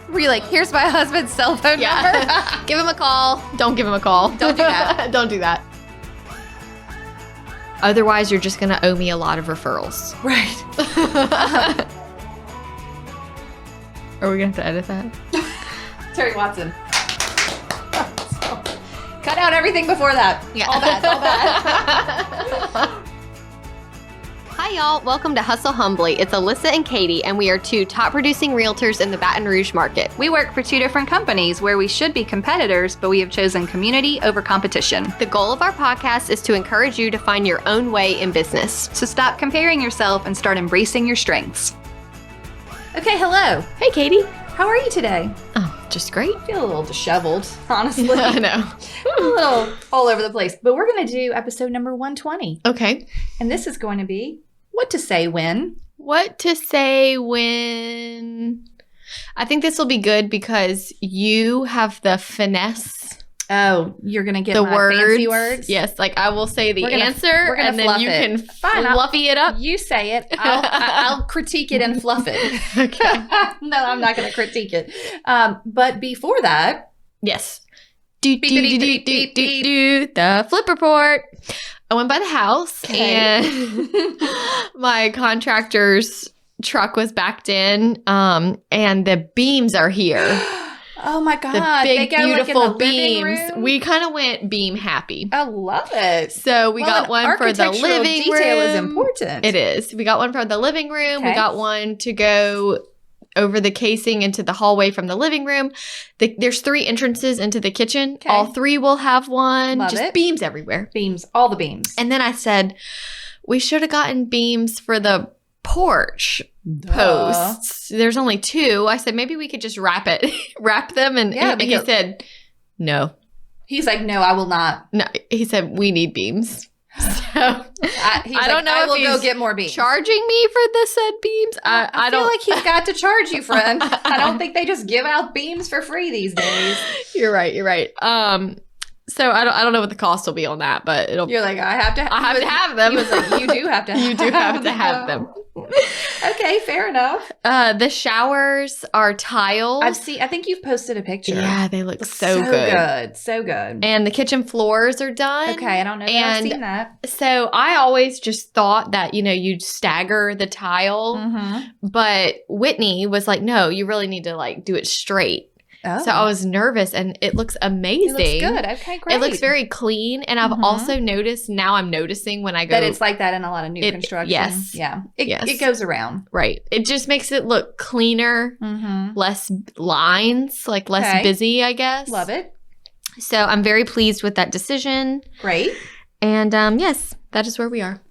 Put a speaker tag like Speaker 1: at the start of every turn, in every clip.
Speaker 1: Were you like, here's my husband's cell phone number?
Speaker 2: Give him a call. Don't give him a call.
Speaker 1: Don't do that.
Speaker 2: Don't do that. Otherwise, you're just going to owe me a lot of referrals.
Speaker 1: Right.
Speaker 2: Are we going to have to edit that?
Speaker 1: Terry Watson. Cut out everything before that.
Speaker 2: Yeah.
Speaker 1: All bad.
Speaker 2: Hi, y'all. Welcome to Hustle Humbly. It's Alyssa and Katie, and we are two top producing realtors in the Baton Rouge market.
Speaker 1: We work for two different companies where we should be competitors, but we have chosen community over competition.
Speaker 2: The goal of our podcast is to encourage you to find your own way in business.
Speaker 1: So stop comparing yourself and start embracing your strengths. Okay, hello.
Speaker 2: Hey, Katie.
Speaker 1: How are you today?
Speaker 2: Oh, just great.
Speaker 1: I feel a little disheveled, honestly.
Speaker 2: I know.
Speaker 1: A little all over the place. But we're going to do episode number 120.
Speaker 2: Okay.
Speaker 1: And this is going to be what to say when.
Speaker 2: What to say when. I think this will be good because you have the finesse.
Speaker 1: Oh, you're going to get
Speaker 2: the
Speaker 1: my
Speaker 2: words.
Speaker 1: Fancy words?
Speaker 2: Yes, like I will say the answer and then you can fluffy it up.
Speaker 1: You say it. I'll critique it and fluff it.
Speaker 2: Okay.
Speaker 1: No, I'm not going to critique it. But before that.
Speaker 2: Yes. The flip report. I went by the house and my contractor's truck was backed in and the beams are here.
Speaker 1: Oh my God.
Speaker 2: The big, beautiful
Speaker 1: like
Speaker 2: beams. We kind of went beam happy.
Speaker 1: I love it.
Speaker 2: So we got one for the living room.
Speaker 1: Detail is important.
Speaker 2: It is. We got one for the living room.
Speaker 1: Okay.
Speaker 2: We got one to go over the casing into the hallway from the living room. There's 3 entrances into the kitchen.
Speaker 1: Okay.
Speaker 2: All 3 will have one.
Speaker 1: Love
Speaker 2: Just
Speaker 1: it.
Speaker 2: beams everywhere.
Speaker 1: Beams. All the beams.
Speaker 2: And then I said, we should have gotten beams for the porch posts. There's only 2. I said, maybe we could just wrap them. And he said, no.
Speaker 1: He's like, no, I will not.
Speaker 2: No, he said, we need beams. So
Speaker 1: I don't know. I will go get more beams.
Speaker 2: Charging me for the said beams.
Speaker 1: I feel like he's got to charge you, friend. I don't think they just give out beams for free these days.
Speaker 2: You're right. So I don't know what the cost will be on that, but
Speaker 1: You're like, I have to
Speaker 2: have them.
Speaker 1: He was like, you do have to.
Speaker 2: You do have to have them.
Speaker 1: Okay, fair enough.
Speaker 2: The showers are tiled.
Speaker 1: I think you've posted a picture.
Speaker 2: Yeah, they look so good.
Speaker 1: So good.
Speaker 2: And the kitchen floors are done.
Speaker 1: Okay, I don't know that I've seen that.
Speaker 2: So I always just thought that, you'd stagger the tile.
Speaker 1: Mm-hmm.
Speaker 2: But Whitney was like, no, you really need to do it straight.
Speaker 1: Oh.
Speaker 2: So I was nervous and it looks amazing.
Speaker 1: It looks good. Okay, great.
Speaker 2: It looks very clean. And I've also noticed, now I'm noticing when I go.
Speaker 1: That it's like that in a lot of new construction.
Speaker 2: Yes.
Speaker 1: Yeah. It goes around.
Speaker 2: Right. It just makes it look cleaner, less lines, less busy, I guess.
Speaker 1: Love it.
Speaker 2: So I'm very pleased with that decision.
Speaker 1: Great.
Speaker 2: And yes, that is where we are.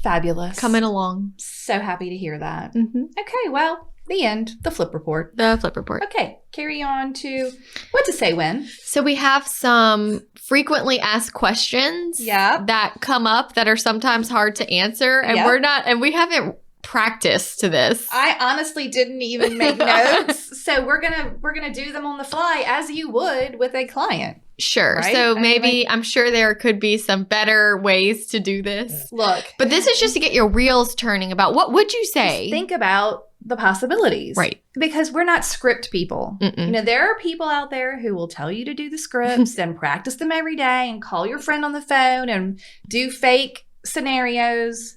Speaker 1: Fabulous.
Speaker 2: Coming along.
Speaker 1: So happy to hear that.
Speaker 2: Mm-hmm.
Speaker 1: Okay, well, the end. The flip report.
Speaker 2: The flip report.
Speaker 1: Okay, carry on to what to say when.
Speaker 2: So we have some frequently asked questions that come up that are sometimes hard to answer. And we haven't practiced to this.
Speaker 1: I honestly didn't even make notes. So we're gonna do them on the fly as you would with a client.
Speaker 2: Sure.
Speaker 1: Right?
Speaker 2: So maybe I'm sure there could be some better ways to do this.
Speaker 1: Look.
Speaker 2: But this is just to get your wheels turning about what would you say?
Speaker 1: Just think about the possibilities.
Speaker 2: Right.
Speaker 1: Because we're not script people.
Speaker 2: Mm-mm.
Speaker 1: There are people out there who will tell you to do the scripts and practice them every day and call your friend on the phone and do fake scenarios.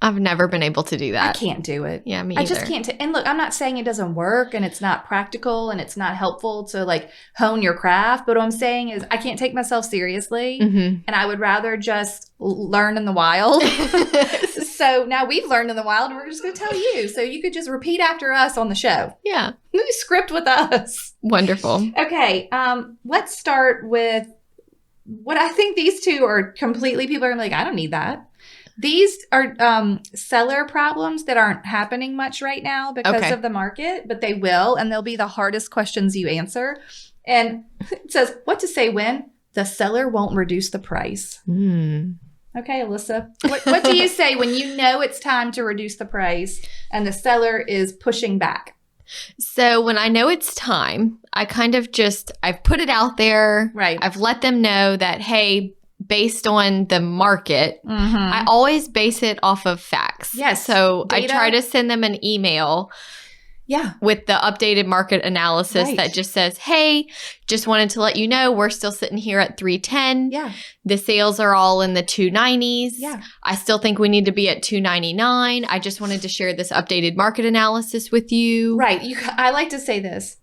Speaker 2: I've never been able to do that.
Speaker 1: I can't do it.
Speaker 2: Yeah, me either.
Speaker 1: I just can't. And look, I'm not saying it doesn't work and it's not practical and it's not helpful to hone your craft. But what I'm saying is I can't take myself seriously. And I would rather just learn in the wild. So now we've learned in the wild. We're just going to tell you. So you could just repeat after us on the show.
Speaker 2: Yeah.
Speaker 1: Script with us.
Speaker 2: Wonderful.
Speaker 1: Okay. Let's start with what I think these two are completely, people are going to be like, I don't need that. These are seller problems that aren't happening much right now because of the market, but they will, and they'll be the hardest questions you answer. And it says, what to say when the seller won't reduce the price. Okay, Alyssa, what do you say when you know it's time to reduce the price and the seller is pushing back?
Speaker 2: So when I know it's time, I kind of I've put it out there.
Speaker 1: Right.
Speaker 2: I've let them know that, hey, based on the market, I always base it off of facts.
Speaker 1: Yes.
Speaker 2: So
Speaker 1: Data.
Speaker 2: I try to send them an email
Speaker 1: Yeah.
Speaker 2: With the updated market analysis
Speaker 1: Right.
Speaker 2: that just says, hey, just wanted to let you know we're still sitting here at 310.
Speaker 1: Yeah.
Speaker 2: The sales are all in the 290s.
Speaker 1: Yeah.
Speaker 2: I still think we need to be at 299. I just wanted to share this updated market analysis with you.
Speaker 1: Right. I like to say this.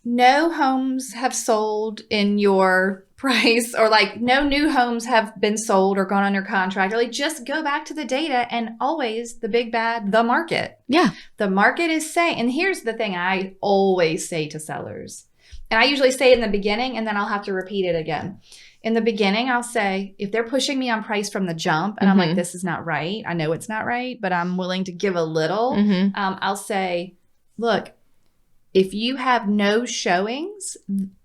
Speaker 1: No homes have sold in your price, or like no new homes have been sold or gone under contract. Or like just go back to the data, and always the big bad, the market.
Speaker 2: Yeah.
Speaker 1: The market is saying, and here's the thing I always say to sellers, and I usually say it in the beginning and then I'll have to repeat it again. In the beginning, I'll say, if they're pushing me on price from the jump and I'm like, this is not right. I know it's not right, but I'm willing to give a little. I'll say, look, if you have no showings,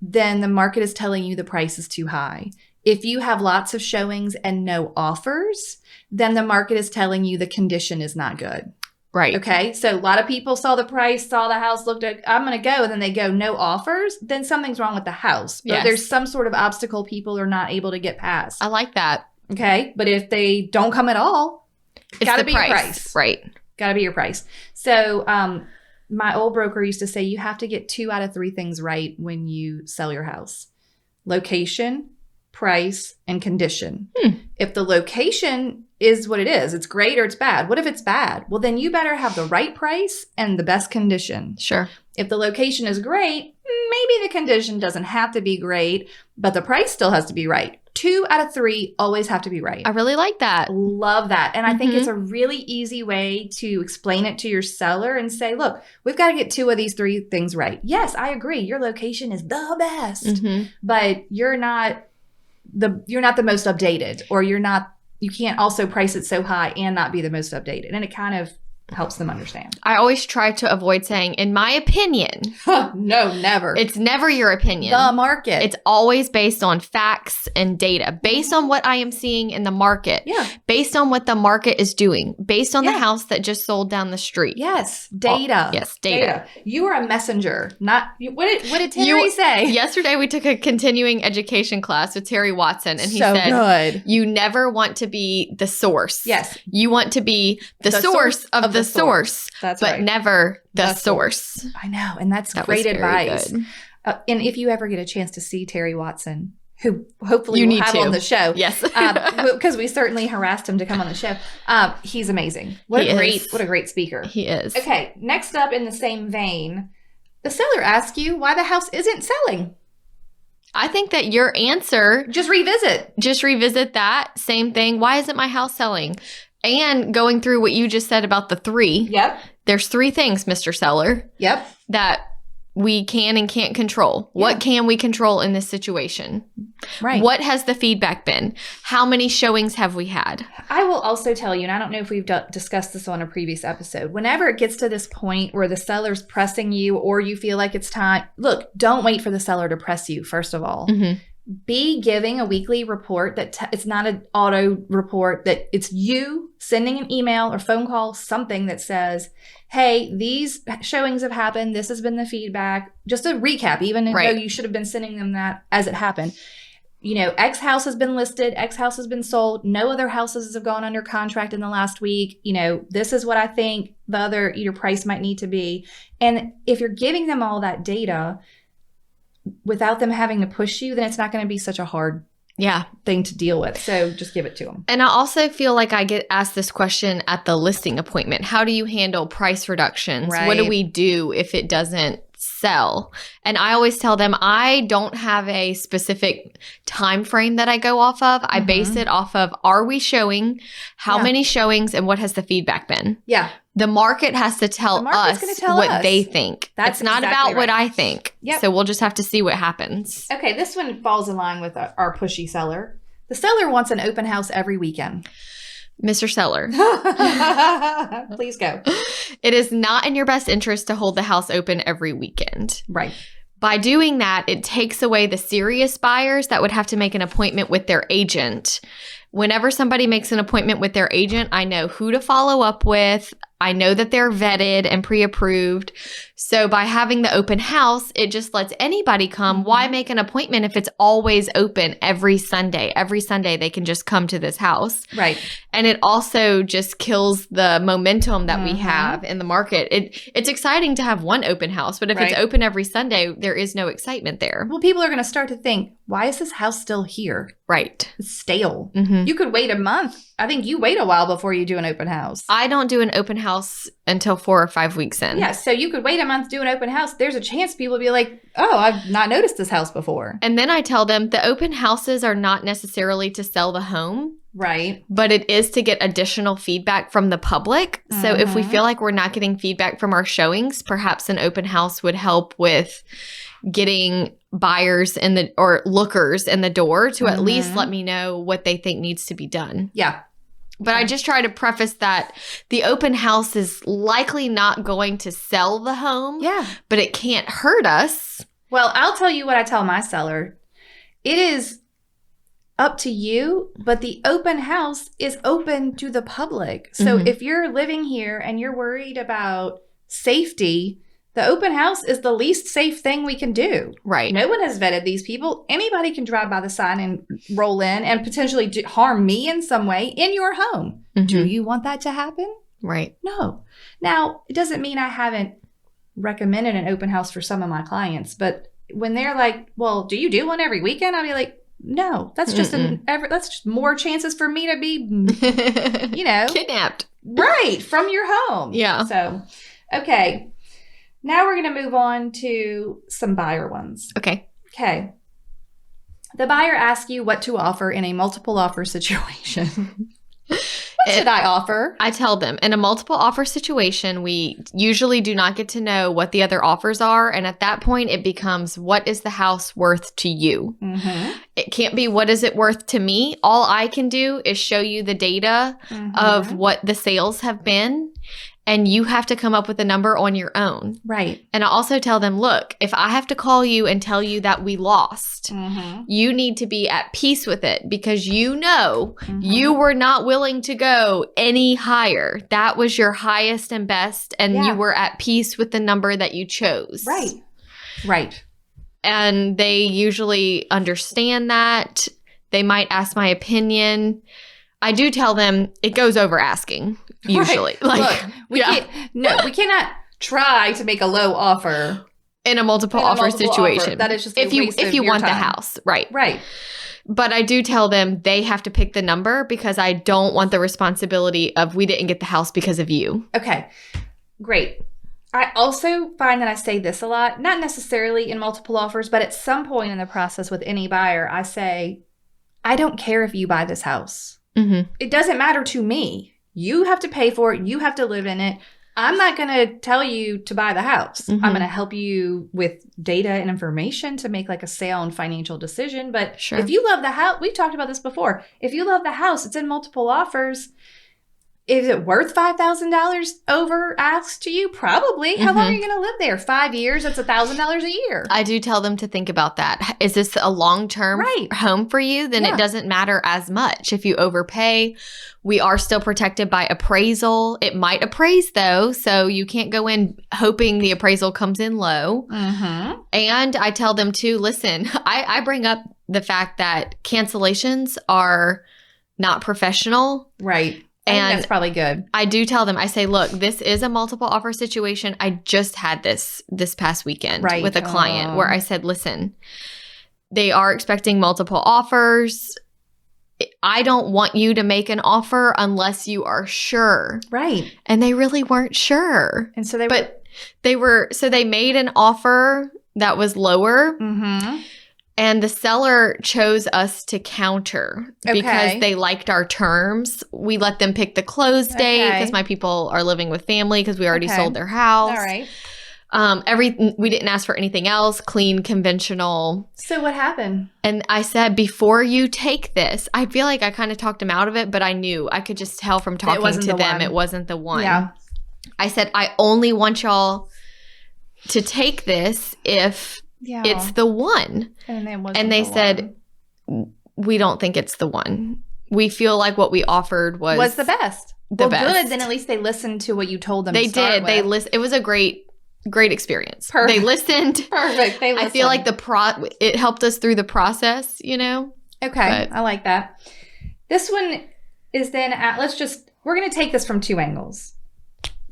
Speaker 1: then the market is telling you the price is too high. If you have lots of showings and no offers, then the market is telling you the condition is not good.
Speaker 2: Right.
Speaker 1: Okay. So a lot of people saw the price, saw the house, looked at, I'm going to go, and then they go, no offers. Then something's wrong with the house. But there's some sort of obstacle people are not able to get past.
Speaker 2: I like that.
Speaker 1: Okay. But if they don't come at all,
Speaker 2: it's
Speaker 1: got to be
Speaker 2: price.
Speaker 1: your price.
Speaker 2: Right.
Speaker 1: Got to be your price. So, my old broker used to say you have to get 2 out of 3 things right when you sell your house: location, price, and condition. If the location is what it is, it's great or it's bad. What if it's bad? Well, then you better have the right price and the best condition.
Speaker 2: Sure.
Speaker 1: If the location is great, maybe the condition doesn't have to be great, but the price still has to be right. 2 out of 3 always have to be right.
Speaker 2: I really like that.
Speaker 1: Love that. And I think it's a really easy way to explain it to your seller and say, look, we've got to get 2 of these 3 things right. Yes, I agree. Your location is the best, but you're not the most updated, or you can't also price it so high and not be the most updated. And it kind of helps them understand.
Speaker 2: I always try to avoid saying, in my opinion.
Speaker 1: No, never.
Speaker 2: It's never your opinion.
Speaker 1: The market.
Speaker 2: It's always based on facts and data, based on what I am seeing in the market, based on what the market is doing, based on the house that just sold down the street.
Speaker 1: Yes, data.
Speaker 2: Yes, data.
Speaker 1: You are a messenger, not what did Terry say?
Speaker 2: Yesterday we took a continuing education class with Terry Watson, and he said,
Speaker 1: good.
Speaker 2: You never want to be the source.
Speaker 1: Yes.
Speaker 2: You want to be the source of the source.
Speaker 1: That's
Speaker 2: but
Speaker 1: right.
Speaker 2: never the source.
Speaker 1: I know, and that's
Speaker 2: that
Speaker 1: great advice. And if you ever get a chance to see Terry Watson, who hopefully we'll have on the show.
Speaker 2: Yes.
Speaker 1: Because we certainly harassed him to come on the show. He's amazing. What a great speaker.
Speaker 2: He is.
Speaker 1: Okay, next up in the same vein, the seller asks you why the house isn't selling.
Speaker 2: I think that your answer...
Speaker 1: Just revisit
Speaker 2: that. Same thing. Why isn't my house selling? And going through what you just said about the 3.
Speaker 1: Yep.
Speaker 2: There's 3 things, Mr. Seller.
Speaker 1: Yep.
Speaker 2: That we can and can't control.
Speaker 1: Yeah.
Speaker 2: What can we control in this situation?
Speaker 1: Right.
Speaker 2: What has the feedback been? How many showings have we had?
Speaker 1: I will also tell you, and I don't know if we've discussed this on a previous episode, whenever it gets to this point where the seller's pressing you or you feel like it's time, look, don't wait for the seller to press you, first of all. Be giving a weekly report that it's not an auto report, that it's you sending an email or phone call, something that says, hey, these showings have happened. This has been the feedback. Just a recap, even though you should have been sending them that as it happened. You know, X house has been listed. X house has been sold. No other houses have gone under contract in the last week. You know, this is what I think the other price might need to be. And if you're giving them all that data without them having to push you, then it's not going to be such a hard thing to deal with. So just give it to them.
Speaker 2: And I also feel like I get asked this question at the listing appointment. How do you handle price reductions?
Speaker 1: Right.
Speaker 2: What do we do if it doesn't sell? And I always tell them I don't have a specific time frame that I go off of. I base it off of, are we showing, how many showings, and what has the feedback been?
Speaker 1: Yeah.
Speaker 2: The market has to tell us what they think. It's not about what I think.
Speaker 1: Yep.
Speaker 2: So we'll just have to see what happens.
Speaker 1: Okay, this one falls in line with our pushy seller. The seller wants an open house every weekend.
Speaker 2: Mr. Seller.
Speaker 1: Please go.
Speaker 2: It is not in your best interest to hold the house open every weekend.
Speaker 1: Right.
Speaker 2: By doing that, it takes away the serious buyers that would have to make an appointment with their agent. Whenever somebody makes an appointment with their agent, I know who to follow up with. I know that they're vetted and pre-approved. So by having the open house, it just lets anybody come. Why make an appointment if it's always open every Sunday? Every Sunday they can just come to this house.
Speaker 1: Right.
Speaker 2: And it also just kills the momentum that we have in the market. It's exciting to have one open house, but if it's open every Sunday, there is no excitement there.
Speaker 1: Well, people are going to start to think, why is this house still here?
Speaker 2: Right.
Speaker 1: It's stale. You could wait a month. I think you wait a while before you do an open house.
Speaker 2: I don't do an open house until 4 or 5 weeks in.
Speaker 1: Yeah, so you could wait a month, do an open house. There's a chance people will be like, oh, I've not noticed this house before.
Speaker 2: And then I tell them the open houses are not necessarily to sell the home.
Speaker 1: Right.
Speaker 2: But it is to get additional feedback from the public. So if we feel like we're not getting feedback from our showings, perhaps an open house would help with getting buyers or lookers in the door to at least let me know what they think needs to be done.
Speaker 1: Yeah.
Speaker 2: But I just try to preface that the open house is likely not going to sell the home.
Speaker 1: Yeah.
Speaker 2: But it can't hurt us.
Speaker 1: Well, I'll tell you what I tell my seller. It is up to you, but the open house is open to the public. So if you're living here and you're worried about safety, the open house is the least safe thing we can do.
Speaker 2: Right.
Speaker 1: No one has vetted these people. Anybody can drive by the sign and roll in and potentially harm me in some way in your home. Do you want that to happen?
Speaker 2: Right.
Speaker 1: No. Now, it doesn't mean I haven't recommended an open house for some of my clients, but when they're like, well, do you do one every weekend? I'll be like, no, that's just that's just more chances for me to be,
Speaker 2: kidnapped.
Speaker 1: Right. From your home.
Speaker 2: Yeah.
Speaker 1: So, okay. Now we're going to move on to some buyer ones.
Speaker 2: Okay.
Speaker 1: Okay. The buyer asks you what to offer in a multiple offer situation. What should I offer?
Speaker 2: I tell them in a multiple offer situation, we usually do not get to know what the other offers are. And at that point, it becomes, what is the house worth to you? It can't be, what is it worth to me? All I can do is show you the data of what the sales have been. And you have to come up with a number on your own.
Speaker 1: Right.
Speaker 2: And I also tell them, look, if I have to call you and tell you that we lost, you need to be at peace with it because you were not willing to go any higher. That was your highest and best. And you were at peace with the number that you chose.
Speaker 1: Right. Right.
Speaker 2: And they usually understand that. They might ask my opinion. I do tell them it goes over asking. Usually.
Speaker 1: Right. Look, we cannot try to make a low offer
Speaker 2: in a multiple offer situation.
Speaker 1: Offer. That is just
Speaker 2: if you want the house. Right.
Speaker 1: Right.
Speaker 2: But I do tell them they have to pick the number because I don't want the responsibility of we didn't get the house because of you.
Speaker 1: Okay. Great. I also find that I say this a lot, not necessarily in multiple offers, but at some point in the process with any buyer, I say, I don't care if you buy this house. It doesn't matter to me. You have to pay for it. You have to live in it. I'm not going to tell you to buy the house. I'm going to help you with data and information to make like a sound financial decision. But if you love the house, we've talked about this before. If you love the house, it's in multiple offers. Is it worth $5,000 over asked to you? Probably. How long are you going to live there? 5 years? That's $1,000 a year.
Speaker 2: I do tell them to think about that. Is this a long-term home for you? Then it doesn't matter as much. If you overpay, we are still protected by appraisal. It might appraise though, so you can't go in hoping the appraisal comes in low. And I tell them too, listen, I bring up the fact that cancellations are not professional.
Speaker 1: Right. I think that's probably good.
Speaker 2: I do tell them, I say, look, this is a multiple offer situation. I just had this past weekend with a client where I said, listen, they are expecting multiple offers. I don't want you to make an offer unless you are sure.
Speaker 1: Right.
Speaker 2: And they really weren't sure.
Speaker 1: And so
Speaker 2: they made an offer that was lower. And the seller chose us to counter because they liked our terms. We let them pick the close date because my people are living with family because we already sold their house.
Speaker 1: All right.
Speaker 2: We didn't ask for anything else, clean, conventional.
Speaker 1: So what happened?
Speaker 2: And I said, before you take this, I feel like I kind of talked them out of it, but I knew. I could just tell from talking to them it wasn't the one.
Speaker 1: Yeah.
Speaker 2: I said, I only want y'all to take this if it's the one.
Speaker 1: And
Speaker 2: they said, we don't think it's the one. we feel like what we offered was
Speaker 1: the best.
Speaker 2: Best.
Speaker 1: Good. Then at least they listened to what you told them.
Speaker 2: They
Speaker 1: to start
Speaker 2: did.
Speaker 1: with.
Speaker 2: It was a great experience.
Speaker 1: Perfect.
Speaker 2: They listened.
Speaker 1: Perfect. They listened.
Speaker 2: I feel like it helped us through the process,
Speaker 1: Okay.
Speaker 2: But,
Speaker 1: I like that. This one is then we're going to take this from two angles.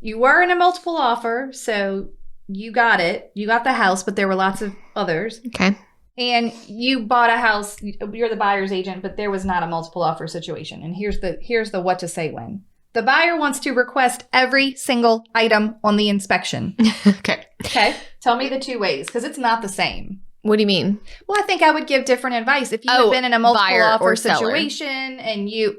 Speaker 1: You were in a multiple offer, so you got it. You got the house, but there were lots of others.
Speaker 2: Okay.
Speaker 1: And you bought a house. You're the buyer's agent, but there was not a multiple offer situation. And here's the what to say when. The buyer wants to request every single item on the inspection.
Speaker 2: Okay.
Speaker 1: Tell me the two ways, because it's not the same.
Speaker 2: What do you mean?
Speaker 1: Well, I think I would give different advice. If you had been in a multiple offer situation and yeah,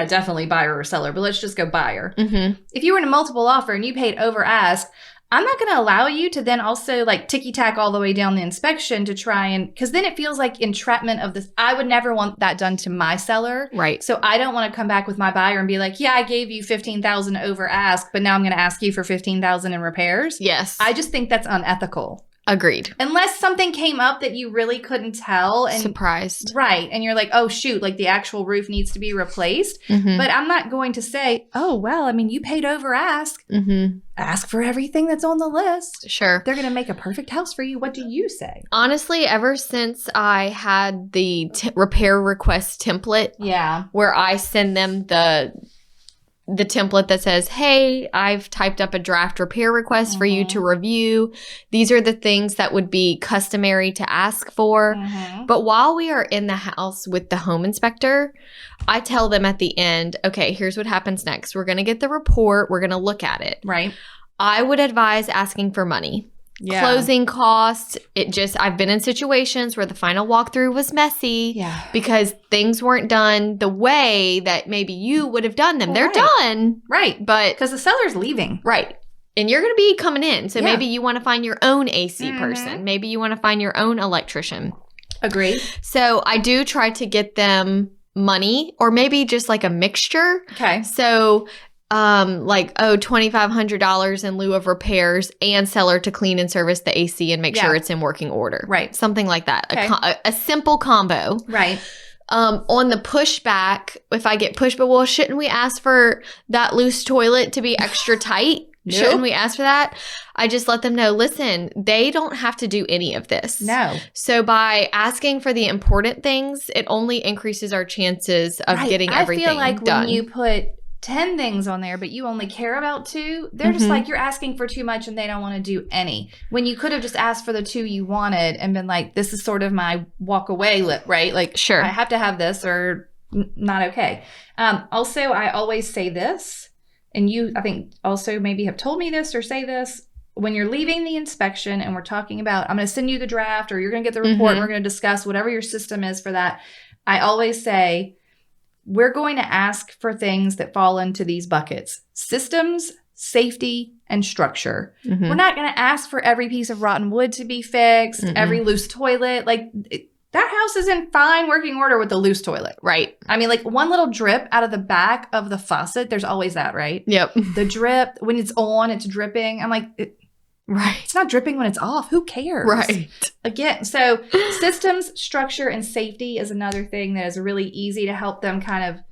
Speaker 1: definitely buyer or seller, but let's just go buyer.
Speaker 2: Mm-hmm.
Speaker 1: If you were in a multiple offer and you paid over ask, I'm not going to allow you to then also like ticky-tack all the way down the inspection to try and, because then it feels like entrapment of this. I would never want that done to my seller.
Speaker 2: Right.
Speaker 1: So I don't want to come back with my buyer and be like, yeah, I gave you $15,000 over ask, but now I'm going to ask you for $15,000 in repairs.
Speaker 2: Yes.
Speaker 1: I just think that's unethical.
Speaker 2: Agreed.
Speaker 1: Unless something came up that you really couldn't tell. And
Speaker 2: surprised.
Speaker 1: Right. And you're like, oh, shoot, like the actual roof needs to be replaced.
Speaker 2: Mm-hmm.
Speaker 1: But I'm not going to say, oh, well, I mean, you paid over ask.
Speaker 2: Mm-hmm.
Speaker 1: Ask for everything that's on the list.
Speaker 2: Sure.
Speaker 1: They're going to make a perfect house for you. What do you say?
Speaker 2: Honestly, ever since I had the repair request template.
Speaker 1: Yeah.
Speaker 2: Where I send them the template that says, hey, I've typed up a draft repair request for you to review. These are the things that would be customary to ask for.
Speaker 1: Mm-hmm.
Speaker 2: But while we are in the house with the home inspector, I tell them at the end, okay, here's what happens next. We're going to get the report. We're going to look at it.
Speaker 1: Right.
Speaker 2: I would advise asking for money. Yeah. Closing costs. I've been in situations where the final walkthrough was messy because things weren't done the way that maybe you would have done them. They're done.
Speaker 1: Right.
Speaker 2: But
Speaker 1: because the seller's leaving.
Speaker 2: Right. And you're going to be coming in. So maybe you want to find your own AC person. Maybe you want to find your own electrician.
Speaker 1: Agreed.
Speaker 2: So I do try to get them money or maybe just like a mixture.
Speaker 1: Okay.
Speaker 2: So $2,500 in lieu of repairs and seller to clean and service the AC and make sure it's in working order.
Speaker 1: Right.
Speaker 2: Something like that.
Speaker 1: Okay.
Speaker 2: A simple combo.
Speaker 1: Right.
Speaker 2: On the pushback, if I get pushed, but well, shouldn't we ask for that loose toilet to be extra tight? Nope. Shouldn't we ask for that? I just let them know, listen, they don't have to do any of this.
Speaker 1: No.
Speaker 2: So by asking for the important things, it only increases our chances of getting everything done.
Speaker 1: I feel like when you put 10 things on there, but you only care about 2, they're just like, you're asking for too much and they don't want to do any. When you could have just asked for the 2 you wanted and been like, this is sort of my walk away lip, right? Like,
Speaker 2: sure,
Speaker 1: I have to have this or not okay. Also, I always say this, and you, I think, also maybe have told me this or say this. When you're leaving the inspection and we're talking about, I'm going to send you the draft or you're going to get the report and we're going to discuss whatever your system is for that. I always say, we're going to ask for things that fall into these buckets: systems, safety, and structure. Mm-hmm. We're not going to ask for every piece of rotten wood to be fixed, every loose toilet. Like, that house is in fine working order with the loose toilet.
Speaker 2: Right.
Speaker 1: I mean, like one little drip out of the back of the faucet, there's always that, right?
Speaker 2: Yep.
Speaker 1: The drip, when it's on, it's dripping. I'm like,
Speaker 2: right.
Speaker 1: It's not dripping when it's off. Who cares?
Speaker 2: Right.
Speaker 1: Again, so systems, structure, and safety is another thing that is really easy to help them kind of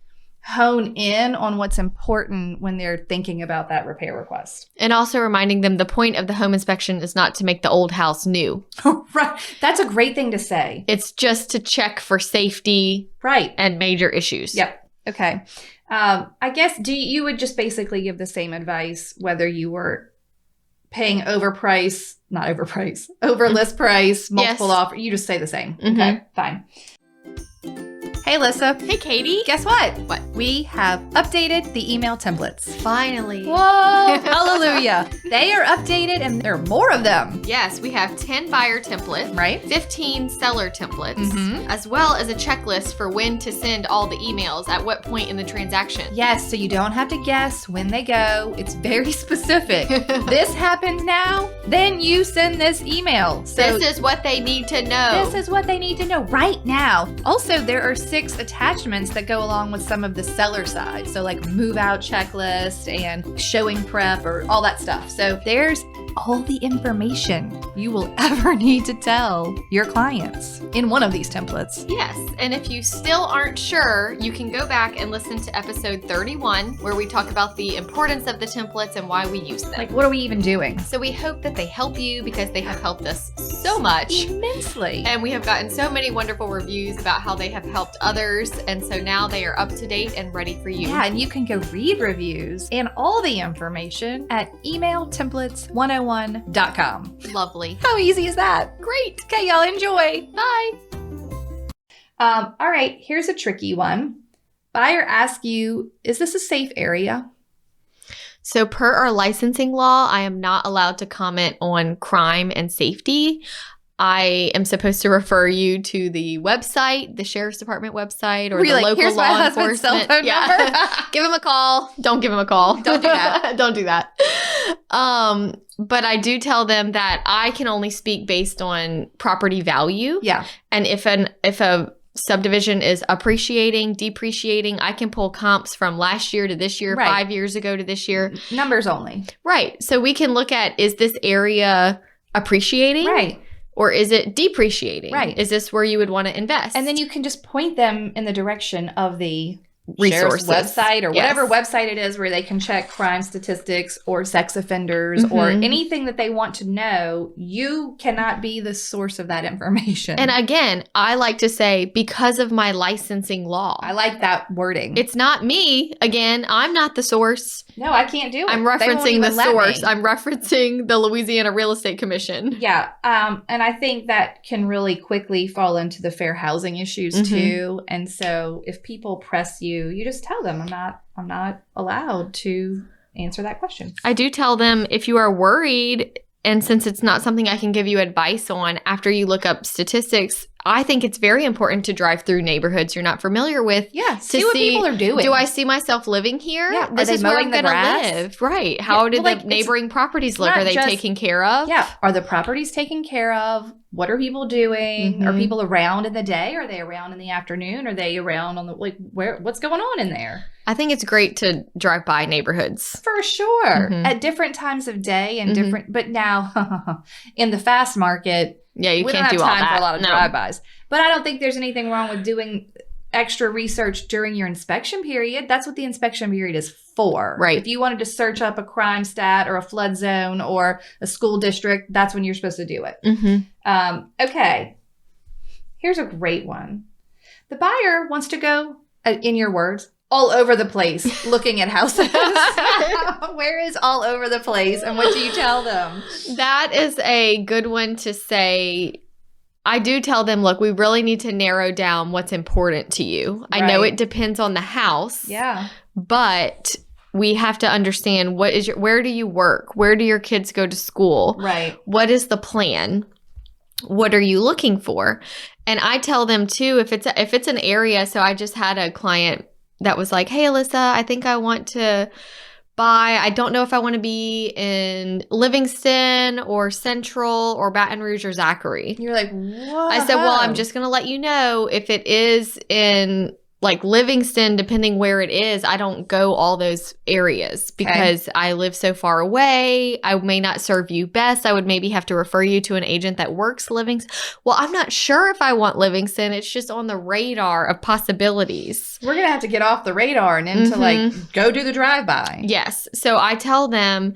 Speaker 1: hone in on what's important when they're thinking about that repair request.
Speaker 2: And also reminding them the point of the home inspection is not to make the old house new.
Speaker 1: Right. That's a great thing to say.
Speaker 2: It's just to check for safety.
Speaker 1: Right.
Speaker 2: And major issues.
Speaker 1: Yep. Okay. I guess you would just basically give the same advice whether you were paying over list price, multiple offer. You just say the same.
Speaker 2: Mm-hmm.
Speaker 1: Okay, fine. Hey, Lissa.
Speaker 2: Hey, Katie.
Speaker 1: Guess what?
Speaker 2: What?
Speaker 1: We have updated the email templates.
Speaker 2: Finally.
Speaker 1: Whoa, hallelujah. They are updated and there are more of them.
Speaker 2: Yes, we have 10 buyer templates,
Speaker 1: right?
Speaker 2: 15 seller templates, as well as a checklist for when to send all the emails at what point in the transaction.
Speaker 1: Yes, so you don't have to guess when they go. It's very specific. This happened now, then you send this email. So
Speaker 2: this is what they need to know.
Speaker 1: This is what they need to know right now. Also, there are 6 attachments that go along with some of the seller side. So like move out checklist and showing prep or all that stuff. So there's all the information you will ever need to tell your clients in one of these templates.
Speaker 2: Yes. And if you still aren't sure, you can go back and listen to episode 31, where we talk about the importance of the templates and why we use them.
Speaker 1: Like, what are we even doing?
Speaker 2: So we hope that they help you, because they have helped us so much.
Speaker 1: Immensely.
Speaker 2: And we have gotten so many wonderful reviews about how they have helped others. And so now they are up to date and ready for you.
Speaker 1: Yeah, and you can go read reviews and all the information at emailtemplates101.com.
Speaker 2: Lovely.
Speaker 1: How easy is that?
Speaker 2: Great.
Speaker 1: Okay, y'all enjoy.
Speaker 2: Bye.
Speaker 1: All right, here's a tricky one. Buyer asks you, is this a safe area?
Speaker 2: So per our licensing law, I am not allowed to comment on crime and safety. I am supposed to refer you to the website, the Sheriff's Department website, or the local
Speaker 1: here's my
Speaker 2: law
Speaker 1: husband's cell
Speaker 2: enforcement.
Speaker 1: phone number.
Speaker 2: Give him a call. Don't give him a call.
Speaker 1: Don't do that.
Speaker 2: Don't do that. But I do tell them that I can only speak based on property value.
Speaker 1: Yeah.
Speaker 2: And if a subdivision is appreciating, depreciating, I can pull comps from last year to this year,
Speaker 1: Right.
Speaker 2: 5 years ago to this year.
Speaker 1: Numbers only.
Speaker 2: Right. So we can look at, is this area appreciating?
Speaker 1: Right.
Speaker 2: Or is it depreciating?
Speaker 1: Right.
Speaker 2: Is this where you would want to invest?
Speaker 1: And then you can just point them in the direction of the
Speaker 2: Resources.
Speaker 1: Sheriff's website or
Speaker 2: Yes.
Speaker 1: whatever website it is where they can check crime statistics or sex offenders or
Speaker 2: Mhm.
Speaker 1: anything that they want to know. You cannot be the source of that information.
Speaker 2: And again, I like to say, because of my licensing law.
Speaker 1: I like that wording.
Speaker 2: It's not me. Again, I'm not the source.
Speaker 1: No, I can't do it.
Speaker 2: I'm
Speaker 1: They won't
Speaker 2: referencing
Speaker 1: even
Speaker 2: the
Speaker 1: let
Speaker 2: source.
Speaker 1: me.
Speaker 2: I'm referencing the Louisiana Real Estate Commission.
Speaker 1: Yeah. And I think that can really quickly fall into the fair housing issues
Speaker 2: Mhm.
Speaker 1: too. And so if people press you, you just tell them I'm not allowed to answer that question.
Speaker 2: I do tell them, if you are worried, and since it's not something I can give you advice on, after you look up statistics, I think it's very important to drive through neighborhoods you're not familiar with.
Speaker 1: Yeah. See what people are doing.
Speaker 2: Do I see myself living here?
Speaker 1: Yeah. Are
Speaker 2: This
Speaker 1: they
Speaker 2: is where
Speaker 1: mowing
Speaker 2: I'm
Speaker 1: the
Speaker 2: going to
Speaker 1: grass?
Speaker 2: live. Right. How
Speaker 1: Yeah,
Speaker 2: do
Speaker 1: well, like,
Speaker 2: the neighboring properties look?
Speaker 1: not
Speaker 2: Are they
Speaker 1: just-
Speaker 2: taken care of?
Speaker 1: Yeah. Are the properties taken care of? What are people doing? Are
Speaker 2: Mhm.
Speaker 1: people around in the day? Are they around in the afternoon? Are they around on the what's going on in there?
Speaker 2: I think it's great to drive by neighborhoods.
Speaker 1: For sure.
Speaker 2: Mhm.
Speaker 1: At different times of day and
Speaker 2: Mhm.
Speaker 1: different but now in the fast market,
Speaker 2: Yeah, you
Speaker 1: we
Speaker 2: can't
Speaker 1: don't
Speaker 2: do
Speaker 1: have
Speaker 2: all
Speaker 1: time
Speaker 2: that.
Speaker 1: for a lot of
Speaker 2: No.
Speaker 1: drive-bys. But I don't think there's anything wrong with doing extra research during your inspection period. That's what the inspection period is for.
Speaker 2: Right.
Speaker 1: If you wanted to search up a crime stat or a flood zone or a school district, that's when you're supposed to do it.
Speaker 2: Mm-hmm.
Speaker 1: Okay. Here's a great one. The buyer wants to go, in your words, all over the place looking at houses. Where is all over the place? And what do you tell them?
Speaker 2: That is a good one to say. I do tell them, look, we really need to narrow down what's important to you. I know
Speaker 1: Right.
Speaker 2: it depends on the house.
Speaker 1: Yeah.
Speaker 2: But we have to understand, where do you work? Where do your kids go to school?
Speaker 1: Right.
Speaker 2: What is the plan? What are you looking for? And I tell them too, if it's an area. So I just had a client that was like, hey, Alyssa, I think I want to buy. I don't know if I want to be in Livingston or Central or Baton Rouge or Zachary.
Speaker 1: You're like, what?
Speaker 2: I said, well, I'm just going to let you know, if it is in like Livingston, depending where it is, I don't go all those areas because I live so far away. I may not serve you best. I would maybe have to refer you to an agent that works Livingston. Well, I'm not sure if I want Livingston. It's just on the radar of possibilities.
Speaker 1: We're going to have to get off the radar and into like, go do the drive-by.
Speaker 2: Yes. So I tell them,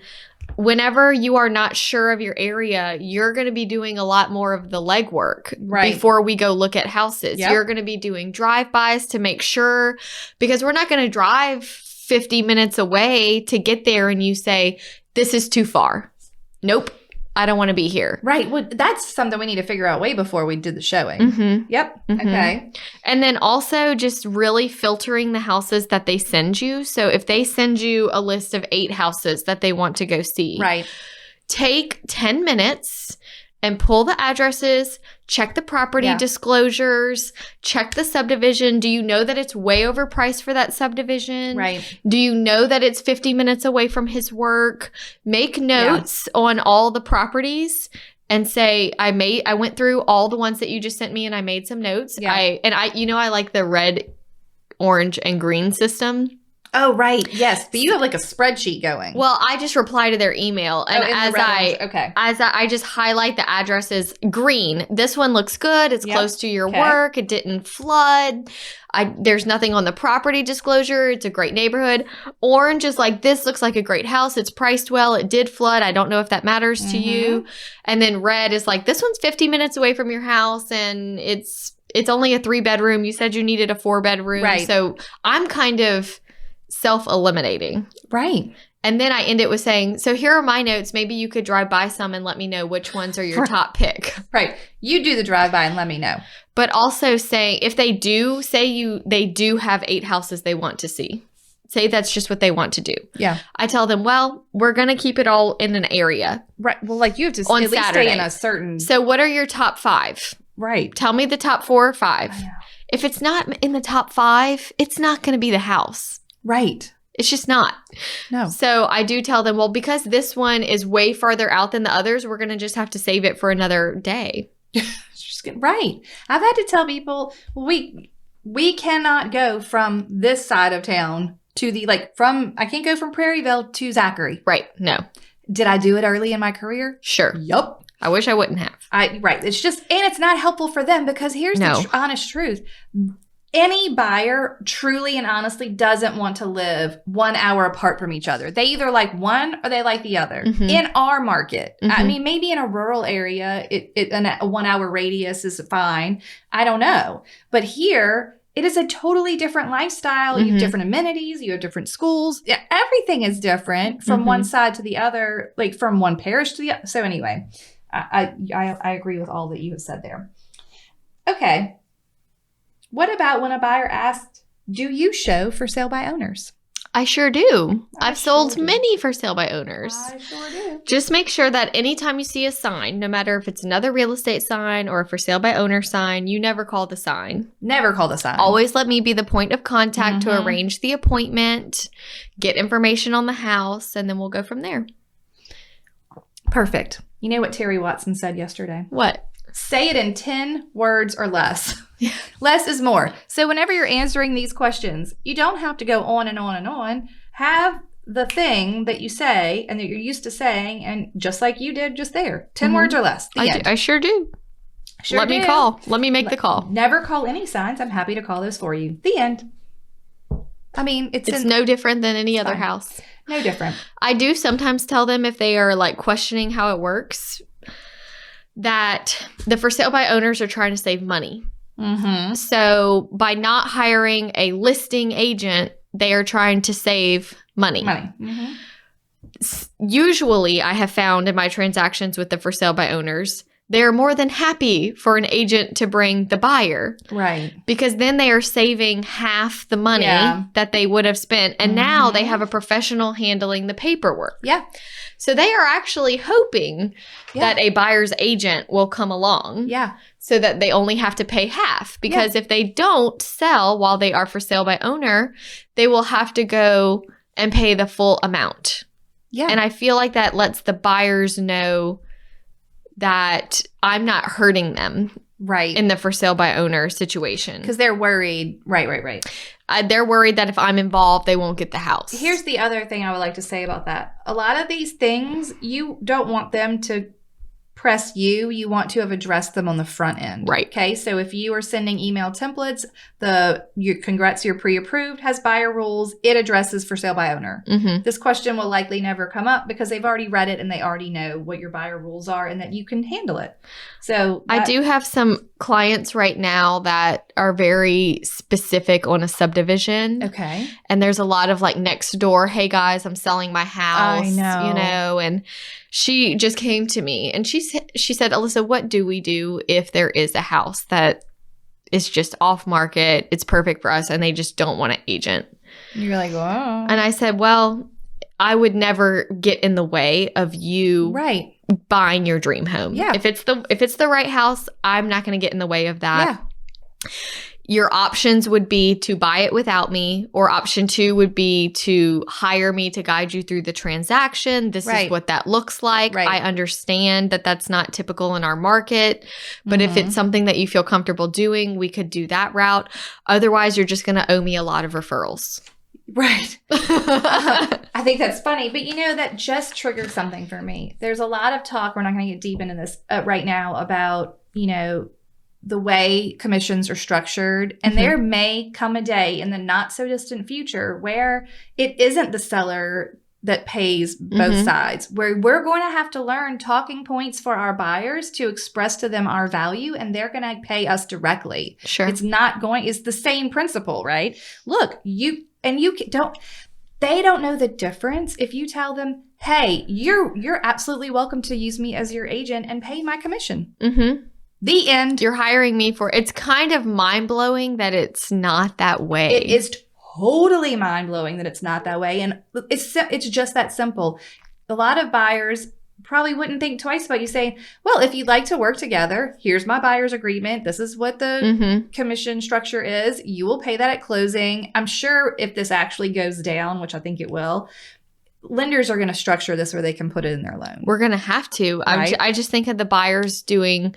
Speaker 2: whenever you are not sure of your area, you're going to be doing a lot more of the legwork before we go look at houses.
Speaker 1: Yep.
Speaker 2: You're going to be doing drive-bys to make sure, because we're not going to drive 50 minutes away to get there and you say, this is too far. Nope. I don't want to be here.
Speaker 1: Right. Well, that's something we need to figure out way before we did the showing.
Speaker 2: Mm-hmm.
Speaker 1: Yep.
Speaker 2: Mhm.
Speaker 1: Okay.
Speaker 2: And then also just really filtering the houses that they send you. So if they send you a list of 8 houses that they want to go see,
Speaker 1: Right.
Speaker 2: take 10 minutes and pull the addresses, check the property disclosures, check the subdivision. Do you know that it's way overpriced for that subdivision?
Speaker 1: Right.
Speaker 2: Do you know that it's 50 minutes away from his work? Make notes on all the properties and say, I went through all the ones that you just sent me and I made some notes.
Speaker 1: Yeah.
Speaker 2: I like the red, orange, and green system.
Speaker 1: Oh, right. Yes. But you have like a spreadsheet going.
Speaker 2: Well, I just reply to their email. And as I just highlight the addresses green. This one looks good. It's close to your work. It didn't flood. There's nothing on the property disclosure. It's a great neighborhood. Orange is like, this looks like a great house. It's priced well. It did flood. I don't know if that matters to you. And then red is like, this one's 50 minutes away from your house and it's only a 3-bedroom. You said you needed a 4-bedroom.
Speaker 1: Right.
Speaker 2: So I'm kind of self-eliminating.
Speaker 1: Right.
Speaker 2: And then I end it with saying, so here are my notes. Maybe you could drive by some and let me know which ones are your top pick.
Speaker 1: Right. You do the drive-by and let me know.
Speaker 2: But also say, if they do, they do have 8 houses they want to see. Say that's just what they want to do. Yeah. I tell them, well, we're going to keep it all in an area.
Speaker 1: Right. Well, like you have to at least stay in a certain.
Speaker 2: So what are your top 5?
Speaker 1: Right.
Speaker 2: Tell me the top 4 or 5. If it's not in the top 5, it's not going to be the house.
Speaker 1: Right.
Speaker 2: It's just not.
Speaker 1: No.
Speaker 2: So I do tell them, well, because this one is way farther out than the others, we're going to just have to save it for another day.
Speaker 1: Right. I've had to tell people, we cannot go from this side of town to I can't go from Prairieville to Zachary.
Speaker 2: Right. No.
Speaker 1: Did I do it early in my career?
Speaker 2: Sure.
Speaker 1: Yup.
Speaker 2: I wish I wouldn't have.
Speaker 1: Right. It's just, and it's not helpful for them because here's the honest truth. Any buyer truly and honestly doesn't want to live 1 hour apart from each other. They either like one or they like the other. In our market, I mean, maybe in a rural area, a 1 hour radius is fine. I don't know. But here, it is a totally different lifestyle. You have different amenities. You have different schools. Everything is different from one side to the other, like from one parish to the other. So anyway, I agree with all that you have said there. Okay. What about when a buyer asks, do you show for sale by owners?
Speaker 2: I sure do. I've sold many for sale by owners.
Speaker 1: I sure do.
Speaker 2: Just make sure that anytime you see a sign, no matter if it's another real estate sign or a for sale by owner sign, you never call the sign.
Speaker 1: Never call the sign.
Speaker 2: Always let me be the point of contact to arrange the appointment, get information on the house, and then we'll go from there.
Speaker 1: Perfect. You know what Terry Watson said yesterday?
Speaker 2: What?
Speaker 1: Say it in 10 words or less. Less is more. So whenever you're answering these questions, you don't have to go on and on and on. Have the thing that you say and that you're used to saying, and just like you did just there, 10 words or less.
Speaker 2: I sure do. Let me call. Let me make the call.
Speaker 1: Never call any signs. I'm happy to call those for you. The end. I mean, it's
Speaker 2: no different than any other house.
Speaker 1: No different.
Speaker 2: I do sometimes tell them if they are like questioning how it works, that the for sale by owners are trying to save money. So by not hiring a listing agent, they are trying to save money. Usually, I have found in my transactions with the for sale by owners, they're more than happy for an agent to bring the buyer.
Speaker 1: Right.
Speaker 2: Because then they are saving half the money that they would have spent. And now they have a professional handling the paperwork.
Speaker 1: Yeah.
Speaker 2: So they are actually hoping that a buyer's agent will come along.
Speaker 1: Yeah.
Speaker 2: So that they only have to pay half. Because if they don't sell while they are for sale by owner, they will have to go and pay the full amount. Yeah. And I feel like that lets the buyers know that I'm not hurting them in the for sale by owner situation.
Speaker 1: Because they're worried. Right.
Speaker 2: They're worried that if I'm involved, they won't get the house.
Speaker 1: Here's the other thing I would like to say about that. A lot of these things, you don't want them to press you. You want to have addressed them on the front end.
Speaker 2: Right.
Speaker 1: Okay. So if you are sending email templates, congrats, you're pre-approved, has buyer rules, it addresses for sale by owner. This question will likely never come up because they've already read it and they already know what your buyer rules are and that you can handle it. So
Speaker 2: I do have some clients right now that are very specific on a subdivision.
Speaker 1: Okay.
Speaker 2: And there's a lot of like next door, hey guys, I'm selling my house.
Speaker 1: I know.
Speaker 2: And she just came to me and she said, Alyssa, what do we do if there is a house that is just off market? It's perfect for us and they just don't want an agent.
Speaker 1: You're like, oh.
Speaker 2: And I said, well, I would never get in the way of you buying your dream home.
Speaker 1: Yeah.
Speaker 2: If it's the right house, I'm not going to get in the way of that. Yeah. Your options would be to buy it without me, or option 2 would be to hire me to guide you through the transaction. This is what that looks like. I understand that that's not typical in our market, but if it's something that you feel comfortable doing, we could do that route. Otherwise, you're just going to owe me a lot of referrals.
Speaker 1: Right. I think that's funny. But that just triggered something for me. There's a lot of talk, we're not going to get deep into this right now, about, the way commissions are structured. And there may come a day in the not so distant future where it isn't the seller that pays both sides, where we're going to have to learn talking points for our buyers to express to them our value, and they're going to pay us directly.
Speaker 2: Sure.
Speaker 1: It's the same principle, right? Look, they don't know the difference if you tell them, hey, you're absolutely welcome to use me as your agent and pay my commission.
Speaker 2: Mm-hmm.
Speaker 1: The end.
Speaker 2: You're hiring me it's kind of mind-blowing that it's not that way.
Speaker 1: It is totally mind-blowing that it's not that way. And it's just that simple. A lot of buyers probably wouldn't think twice about you saying, well, if you'd like to work together, here's my buyer's agreement. This is what the commission structure is. You will pay that at closing. I'm sure if this actually goes down, which I think it will, lenders are going to structure this where they can put it in their loan.
Speaker 2: We're going to have to.
Speaker 1: Right?
Speaker 2: I just think of the buyers doing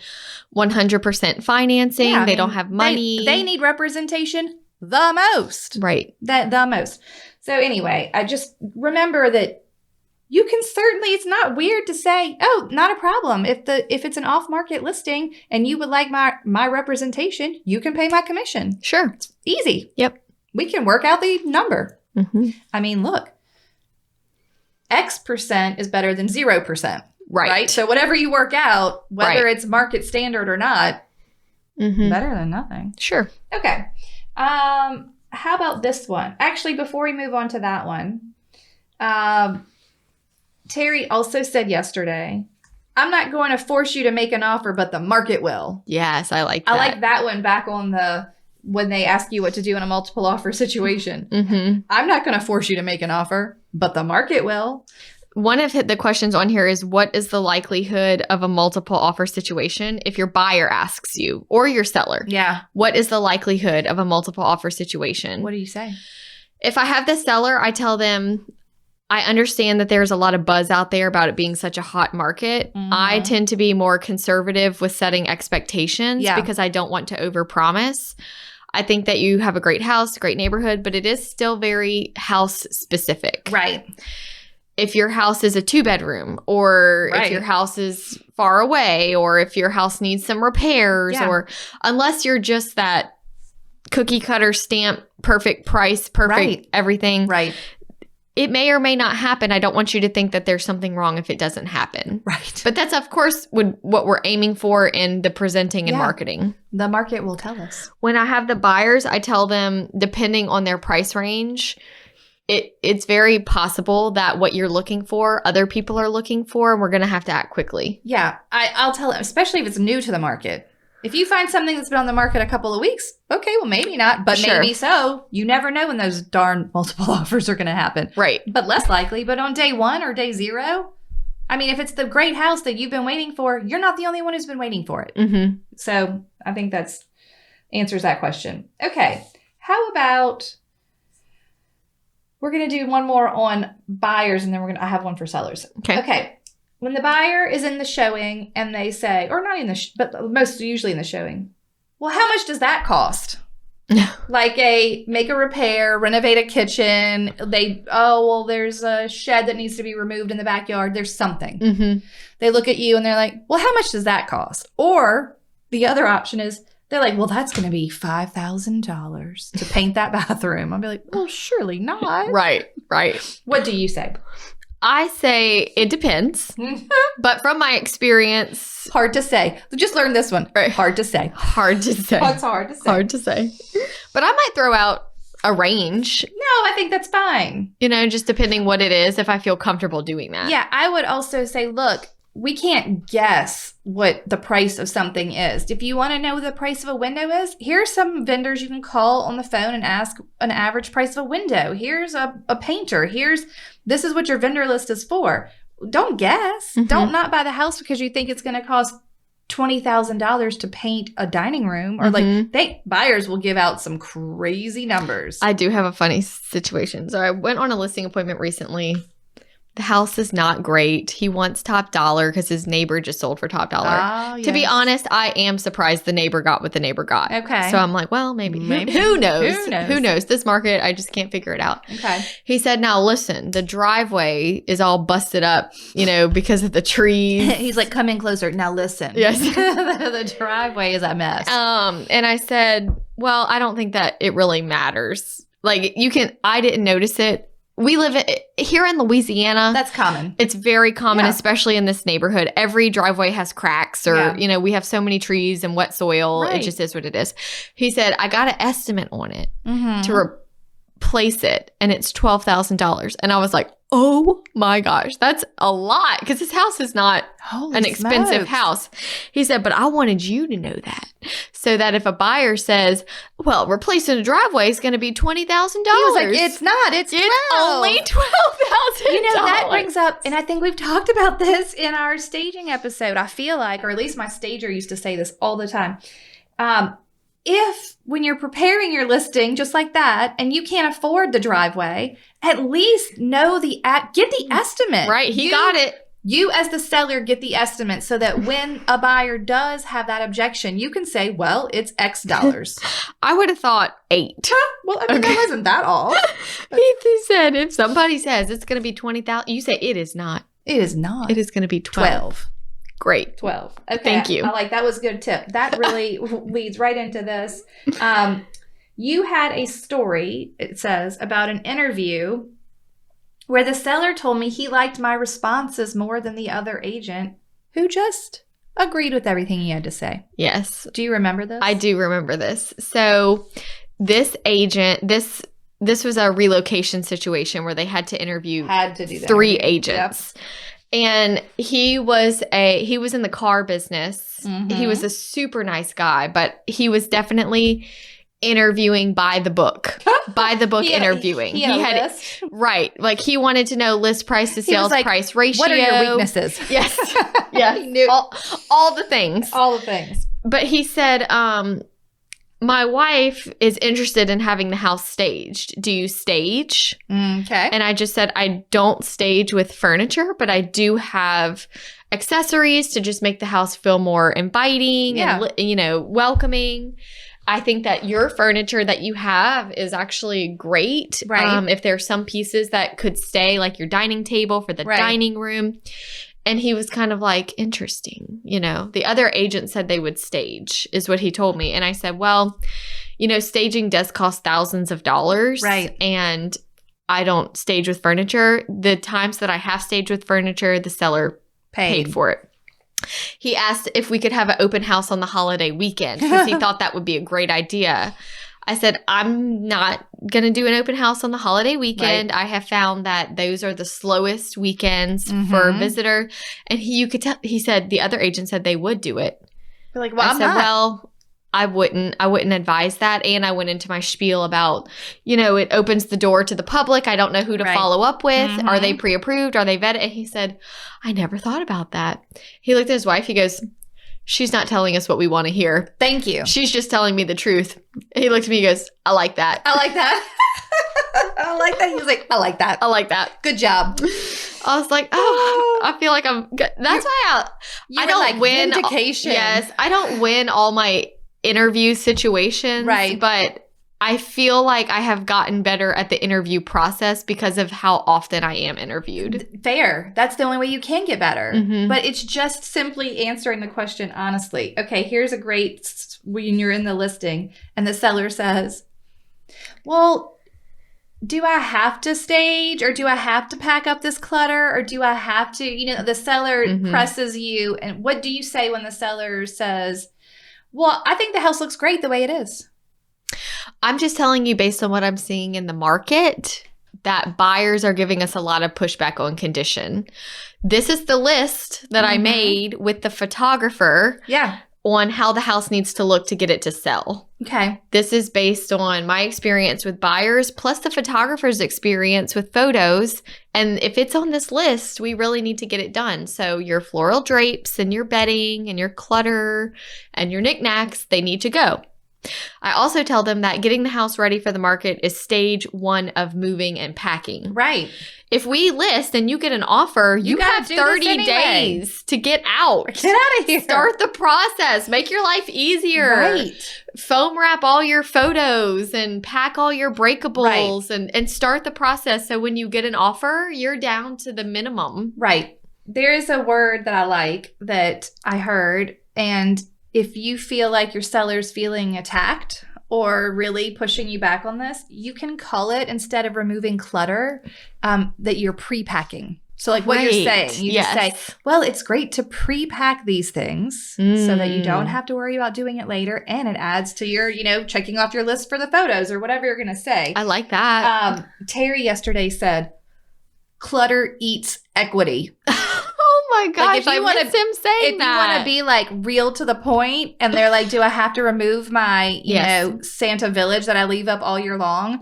Speaker 2: 100% financing. Yeah, they don't have money.
Speaker 1: They need representation the most.
Speaker 2: Right.
Speaker 1: The most. So anyway, I just remember that you can certainly, it's not weird to say, oh, not a problem. If it's an off-market listing and you would like my representation, you can pay my commission.
Speaker 2: Sure.
Speaker 1: It's easy.
Speaker 2: Yep.
Speaker 1: We can work out the number.
Speaker 2: Mm-hmm.
Speaker 1: I mean, look, X% is better than 0%.
Speaker 2: Right.
Speaker 1: So whatever you work out, whether it's market standard or not, better than nothing.
Speaker 2: Sure.
Speaker 1: Okay. How about this one? Actually, before we move on to that one, Terry also said yesterday, I'm not going to force you to make an offer, but the market will.
Speaker 2: Yes, I like that.
Speaker 1: I like that one back on when they ask you what to do in a multiple offer situation.
Speaker 2: Mm-hmm.
Speaker 1: I'm not going to force you to make an offer, but the market will.
Speaker 2: One of the questions on here is, what is the likelihood of a multiple offer situation if your buyer asks you or your seller?
Speaker 1: Yeah.
Speaker 2: What is the likelihood of a multiple offer situation?
Speaker 1: What do you say?
Speaker 2: If I have the seller, I tell them, I understand that there's a lot of buzz out there about it being such a hot market. Mm-hmm. I tend to be more conservative with setting expectations because I don't want to overpromise. I think that you have a great house, great neighborhood, but it is still very house specific.
Speaker 1: Right.
Speaker 2: If your house is a 2-bedroom, or if your house is far away, or if your house needs some repairs, or unless you're just that cookie cutter stamp, perfect price, perfect everything.
Speaker 1: Right.
Speaker 2: It may or may not happen. I don't want you to think that there's something wrong if it doesn't happen.
Speaker 1: Right.
Speaker 2: But that's, of course, what we're aiming for in the presenting and marketing.
Speaker 1: The market will tell us.
Speaker 2: When I have the buyers, I tell them, depending on their price range, it's very possible that what you're looking for, other people are looking for, and we're going to have to act quickly.
Speaker 1: Yeah. I'll tell them, especially if it's new to the market. If you find something that's been on the market a couple of weeks, okay, well, maybe not, but maybe so. You never know when those darn multiple offers are going to happen.
Speaker 2: Right.
Speaker 1: But less likely. But on day 1 or day 0, I mean, if it's the great house that you've been waiting for, you're not the only one who's been waiting for it.
Speaker 2: Mm-hmm.
Speaker 1: So I think that's answers that question. Okay. How about... We're going to do one more on buyers, and then I have one for sellers. Okay. When the buyer is in the showing and they say, or not in but most usually in the showing, well, how much does that cost? Like make a repair, renovate a kitchen. There's a shed that needs to be removed in the backyard. There's something.
Speaker 2: Mm-hmm.
Speaker 1: They look at you and they're like, well, how much does that cost? Or the other option is, they're like, well, that's going to be $5,000 to paint that bathroom. I'll be like, well, surely not.
Speaker 2: Right.
Speaker 1: What do you say?
Speaker 2: I say it depends. But from my experience...
Speaker 1: Hard to say. Just learn this one.
Speaker 2: Right.
Speaker 1: Hard to say.
Speaker 2: It's hard to say. But I might throw out a range.
Speaker 1: No, I think that's fine.
Speaker 2: Just depending what it is, if I feel comfortable doing that.
Speaker 1: Yeah, I would also say, look, we can't guess what the price of something is. If you want to know the price of a window is, here's some vendors you can call on the phone and ask an average price of a window. Here's a painter. This is what your vendor list is for. Don't guess.
Speaker 2: Mm-hmm.
Speaker 1: Don't not buy the house because you think it's going to cost $20,000 to paint a dining room. Or buyers will give out some crazy numbers.
Speaker 2: I do have a funny situation. So I went on a listing appointment recently. The house is not great. He wants top dollar because his neighbor just sold for top dollar.
Speaker 1: Oh,
Speaker 2: To be
Speaker 1: yes.
Speaker 2: honest, I am surprised the neighbor got what the neighbor got.
Speaker 1: Okay.
Speaker 2: So I'm like, well, maybe. Who knows?
Speaker 1: Who knows?
Speaker 2: Who knows? This market, I just can't figure it out.
Speaker 1: Okay.
Speaker 2: He said, now listen, the driveway is all busted up, because of the trees.
Speaker 1: He's like, come in closer. Now listen.
Speaker 2: Yes.
Speaker 1: The driveway is a mess.
Speaker 2: And I said, well, I don't think that it really matters. Like I didn't notice it. We live here in Louisiana.
Speaker 1: That's common.
Speaker 2: It's very common, especially in this neighborhood. Every driveway has cracks or, we have so many trees and wet soil. Right. It just is what it is. He said, I got an estimate on it to replace it, and it's $12,000. And I was like, oh my gosh, that's a lot because this house is not an expensive house. He said, but I wanted you to know that so that if a buyer says, well, replacing a driveway is going to be $20,000. He
Speaker 1: was like, it's not. It's
Speaker 2: only $12,000.
Speaker 1: That brings up, and I think we've talked about this in our staging episode, I feel like, or at least my stager used to say this all the time. If when you're preparing your listing just like that and you can't afford the driveway, at least get the estimate.
Speaker 2: Right. He got it.
Speaker 1: You as the seller get the estimate so that when a buyer does have that objection, you can say, well, it's X dollars.
Speaker 2: I would have thought 8.
Speaker 1: Well, I mean, that wasn't that all.
Speaker 2: He said if somebody says it's going to be 20,000, you say it is not.
Speaker 1: It is not.
Speaker 2: It is going to be 12. Great.
Speaker 1: 12. Okay.
Speaker 2: Thank you.
Speaker 1: That was a good tip. That really leads right into this. You had a story, it says, about an interview where the seller told me he liked my responses more than the other agent who just agreed with everything he had to say.
Speaker 2: Yes.
Speaker 1: Do you remember this?
Speaker 2: I do remember this. So this agent, this was a relocation situation where they had to interview 3 agents. Yep. And he was in the car business. Mm-hmm. He was a super nice guy, but he was definitely interviewing by the book interviewing.
Speaker 1: He had a list.
Speaker 2: Right. Like he wanted to know list price to sales price ratio.
Speaker 1: What are your weaknesses?
Speaker 2: Yes. Yes.
Speaker 1: He knew
Speaker 2: all the things.
Speaker 1: All the things.
Speaker 2: But he said, my wife is interested in having the house staged. Do you stage?
Speaker 1: Okay.
Speaker 2: And I just said, I don't stage with furniture, but I do have accessories to just make the house feel more inviting and, welcoming. I think that your furniture that you have is actually great.
Speaker 1: Right.
Speaker 2: If there's some pieces that could stay, like your dining table for the dining room. And he was kind of like, interesting. The other agent said they would stage, is what he told me. And I said, well, staging does cost thousands of dollars.
Speaker 1: Right.
Speaker 2: And I don't stage with furniture. The times that I have staged with furniture, the seller paid for it. He asked if we could have an open house on the holiday weekend because he thought that would be a great idea. I said, I'm not going to do an open house on the holiday weekend. Right. I have found that those are the slowest weekends for a visitor. And you could tell, he said, the other agent said they would do it.
Speaker 1: You're like, well, I said,
Speaker 2: well, I wouldn't advise that. And I went into my spiel about, it opens the door to the public. I don't know who to follow up with. Mm-hmm. Are they pre-approved? Are they vetted? And he said, I never thought about that. He looked at his wife. He goes, she's not telling us what we want to hear.
Speaker 1: Thank you.
Speaker 2: She's just telling me the truth. He looked at me and goes, I like that.
Speaker 1: I like that. I like that. He was like, I like that.
Speaker 2: I like that.
Speaker 1: Good job.
Speaker 2: I was like, I feel like I'm good. That's why I don't win.
Speaker 1: Vindication.
Speaker 2: Yes. I don't win all my interview situations.
Speaker 1: Right.
Speaker 2: But I feel like I have gotten better at the interview process because of how often I am interviewed.
Speaker 1: Fair. That's the only way you can get better.
Speaker 2: Mm-hmm.
Speaker 1: But it's just simply answering the question honestly. Okay, here's a great, when you're in the listing and the seller says, well, do I have to stage or do I have to pack up this clutter or do I have to, the seller presses you. And what do you say when the seller says, well, I think the house looks great the way it is?
Speaker 2: I'm just telling you based on what I'm seeing in the market that buyers are giving us a lot of pushback on condition. This is the list that I made with the photographer on how the house needs to look to get it to sell.
Speaker 1: Okay.
Speaker 2: This is based on my experience with buyers plus the photographer's experience with photos. And if it's on this list, we really need to get it done. So your floral drapes and your bedding and your clutter and your knickknacks, they need to go. I also tell them that getting the house ready for the market is stage 1 of moving and packing.
Speaker 1: Right.
Speaker 2: If we list and you get an offer, you have 30 days to get out.
Speaker 1: Get out of here.
Speaker 2: Start the process. Make your life easier.
Speaker 1: Right.
Speaker 2: Foam wrap all your photos and pack all your breakables and start the process. So when you get an offer, you're down to the minimum.
Speaker 1: Right. There is a word that I like that I heard, and if you feel like your seller's feeling attacked or really pushing you back on this, you can call it, instead of removing clutter, that you're pre-packing. So like what you're saying, you just say, well, it's great to pre-pack these things so that you don't have to worry about doing it later. And it adds to your, checking off your list for the photos or whatever you're going to say.
Speaker 2: I like that.
Speaker 1: Terry yesterday said, clutter eats equity.
Speaker 2: Oh my gosh, I miss him saying that.
Speaker 1: If you want to be like real to the point and they're like, do I have to remove my, Santa Village that I leave up all year long?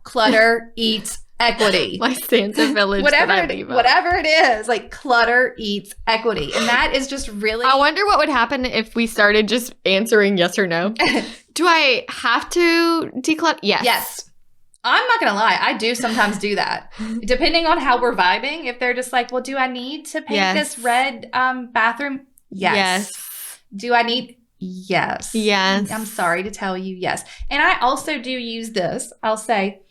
Speaker 1: Clutter eats equity.
Speaker 2: My Santa Village
Speaker 1: whatever,
Speaker 2: that I leave up.
Speaker 1: Whatever it is, like clutter eats equity. And that is just really...
Speaker 2: I wonder what would happen if we started just answering yes or no. Do I have to declutter? Yes.
Speaker 1: Yes. I'm not going to lie. I do sometimes do that. Depending on how we're vibing. If they're just like, well, do I need to paint this red bathroom? Yes. Do I need... Yes.
Speaker 2: Yes.
Speaker 1: I'm sorry to tell you yes. And I also do use this. I'll say,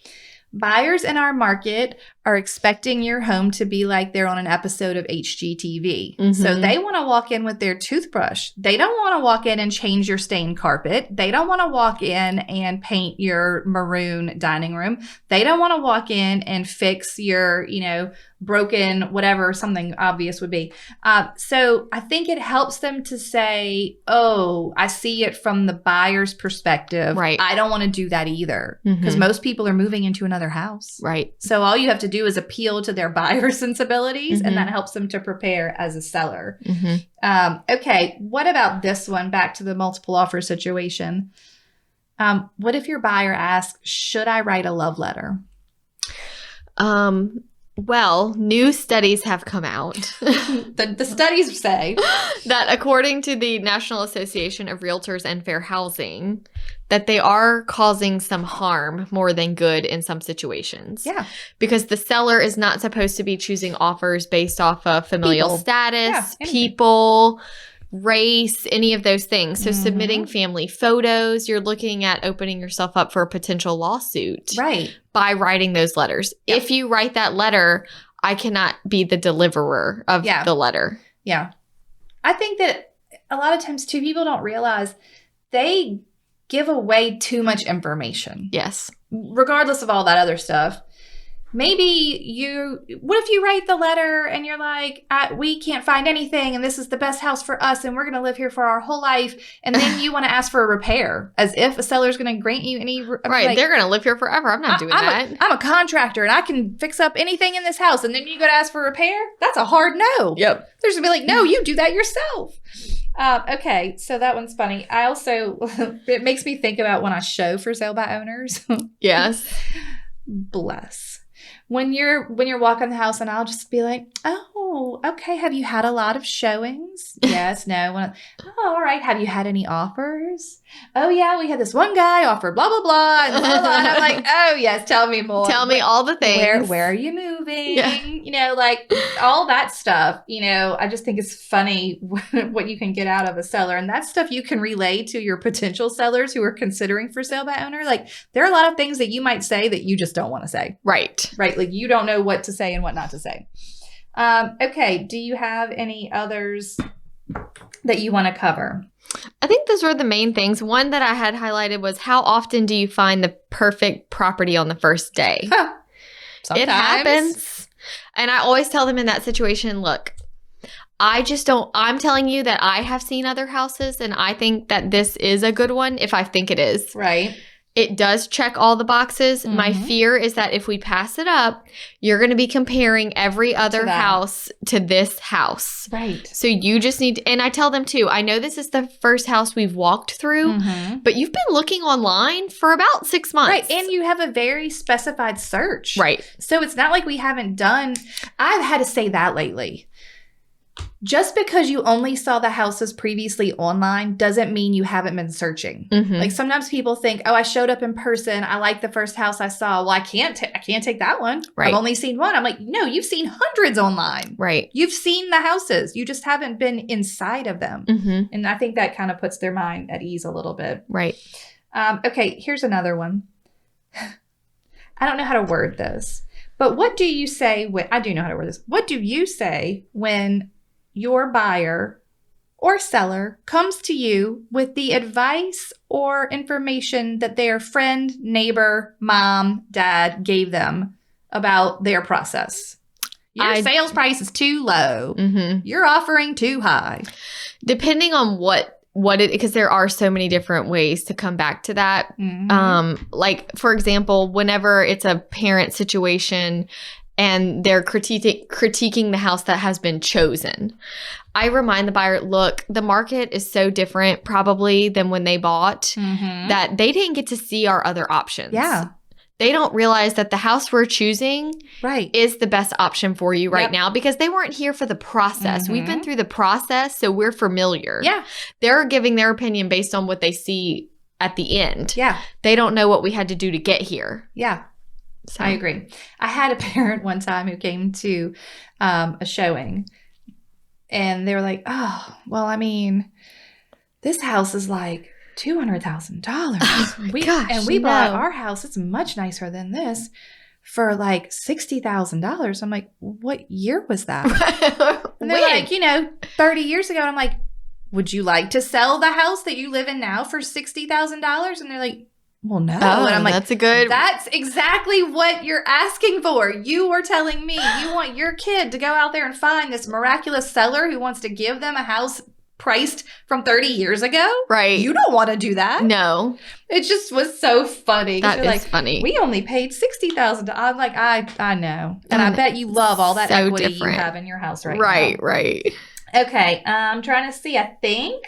Speaker 1: buyers in our market are expecting your home to be like they're on an episode of HGTV. Mm-hmm. So they want to walk in with their toothbrush. They don't want to walk in and change your stained carpet. They don't want to walk in and paint your maroon dining room. They don't want to walk in and fix your, broken whatever something obvious would be. So I think it helps them to say, oh, I see it from the buyer's perspective.
Speaker 2: Right.
Speaker 1: I don't want to do that either, because most people are moving into another house.
Speaker 2: Right.
Speaker 1: So all you have to do is appeal to their buyer sensibilities, and that helps them to prepare as a seller. Okay, what about this one? Back to the multiple offer situation. What if your buyer asks, should I write a love letter?
Speaker 2: Well, new studies have come out.
Speaker 1: The studies say
Speaker 2: that according to the National Association of Realtors and Fair Housing, that they are causing some harm more than good in some situations.
Speaker 1: Yeah.
Speaker 2: Because the seller is not supposed to be choosing offers based off of familial status, people, race, any of those things. So submitting family photos, you're looking at opening yourself up for a potential lawsuit.
Speaker 1: Right.
Speaker 2: By writing those letters. Yep. If you write that letter, I cannot be the deliverer of the letter.
Speaker 1: Yeah. I think that a lot of times too, people don't realize they give away too much information.
Speaker 2: Yes.
Speaker 1: Regardless of all that other stuff. Maybe what if you write the letter and you're like, we can't find anything and this is the best house for us and we're going to live here for our whole life. And then you want to ask for a repair as if a seller's going to grant you any.
Speaker 2: Right. Like, they're going to live here forever. I'm not doing that.
Speaker 1: I'm a contractor and I can fix up anything in this house. And then you go to ask for a repair. That's a hard no.
Speaker 2: Yep.
Speaker 1: There's going to be like, no, you do that yourself. Okay. So that one's funny. I also, it makes me think about when I show for sale by owners.
Speaker 2: Yes.
Speaker 1: Bless. When you're walking the house and I'll just be like, oh, okay. Have you had a lot of showings? Yes. No. Oh, all right. Have you had any offers? Oh, yeah. We had this one guy offer blah, blah, blah. And blah, blah. And I'm like, oh, yes. Tell me more.
Speaker 2: Tell me all the things.
Speaker 1: Where are you moving? Yeah. Like all that stuff. I just think it's funny what you can get out of a seller. And that stuff you can relay to your potential sellers who are considering for sale by owner. Like there are a lot of things that you might say that you just don't want to say.
Speaker 2: Right.
Speaker 1: Right. Like you don't know what to say and what not to say. Okay. Do you have any others that you want to cover?
Speaker 2: I think those were the main things. One that I had highlighted was, how often do you find the perfect property on the first day?
Speaker 1: Sometimes.
Speaker 2: It happens. And I always tell them in that situation, look, I'm telling you that I have seen other houses and I think that this is a good one if I think it is.
Speaker 1: Right.
Speaker 2: It does check all the boxes. My fear is that if we pass it up, you're going to be comparing every other house to this house.
Speaker 1: Right.
Speaker 2: So you just need to, and I tell them too, I know this is the first house we've walked through, but you've been looking online for about 6 months.
Speaker 1: Right. And you have a very specified search.
Speaker 2: Right.
Speaker 1: So it's not like we haven't done, I've had to say that lately. just because you only saw the houses previously online doesn't mean you haven't been searching.
Speaker 2: Mm-hmm.
Speaker 1: Like sometimes people think, oh, I showed up in person. I like the first house I saw. Well, I can't take that one.
Speaker 2: Right.
Speaker 1: I've only seen one. I'm like, no, you've seen hundreds online.
Speaker 2: Right.
Speaker 1: You've seen the houses. You just haven't been inside of them.
Speaker 2: Mm-hmm.
Speaker 1: And I think that kind of puts their mind at ease a little bit.
Speaker 2: Right.
Speaker 1: Okay, here's another one. I don't know how to word this, but what do you say when, I do know how to word this. What do you say when your buyer or seller comes to you with the advice or information that their friend, neighbor, mom, dad gave them about their process? Your sales price is too low.
Speaker 2: Mm-hmm.
Speaker 1: You're offering too high.
Speaker 2: Depending on what it, because there are so many different ways to come back to that.
Speaker 1: Mm-hmm.
Speaker 2: Like, for example, whenever it's a parent situation and they're critiquing the house that has been chosen, I remind the buyer, look, the market is so different probably than when they bought that they didn't get to see our other options.
Speaker 1: Yeah.
Speaker 2: They don't realize that the house we're choosing is the best option for you right now because they weren't here for the process. We've been through the process, so we're familiar.
Speaker 1: Yeah.
Speaker 2: They're giving their opinion based on what they see at the end.
Speaker 1: Yeah.
Speaker 2: They don't know what we had to do to get here.
Speaker 1: Yeah.
Speaker 2: So.
Speaker 1: I agree. I had a parent one time who came to a showing and they were like, oh, well, I mean, this house is like $200,000.
Speaker 2: Oh
Speaker 1: we bought our house. It's much nicer than this for like $60,000. I'm like, what year was that? And they're like, 30 years ago. And I'm like, would you like to sell the house that you live in now for $60,000? And they're like, well, no.
Speaker 2: Oh,
Speaker 1: and I'm like,
Speaker 2: that's
Speaker 1: exactly what you're asking for. You were telling me you want your kid to go out there and find this miraculous seller who wants to give them a house priced from 30 years ago.
Speaker 2: Right.
Speaker 1: You don't want to do that.
Speaker 2: No.
Speaker 1: It just was so funny.
Speaker 2: That is
Speaker 1: like,
Speaker 2: funny.
Speaker 1: We only paid $60,000. I'm like, I know. And I bet you love all that equity you have in your house right now.
Speaker 2: Right.
Speaker 1: Okay. I'm trying to see. I think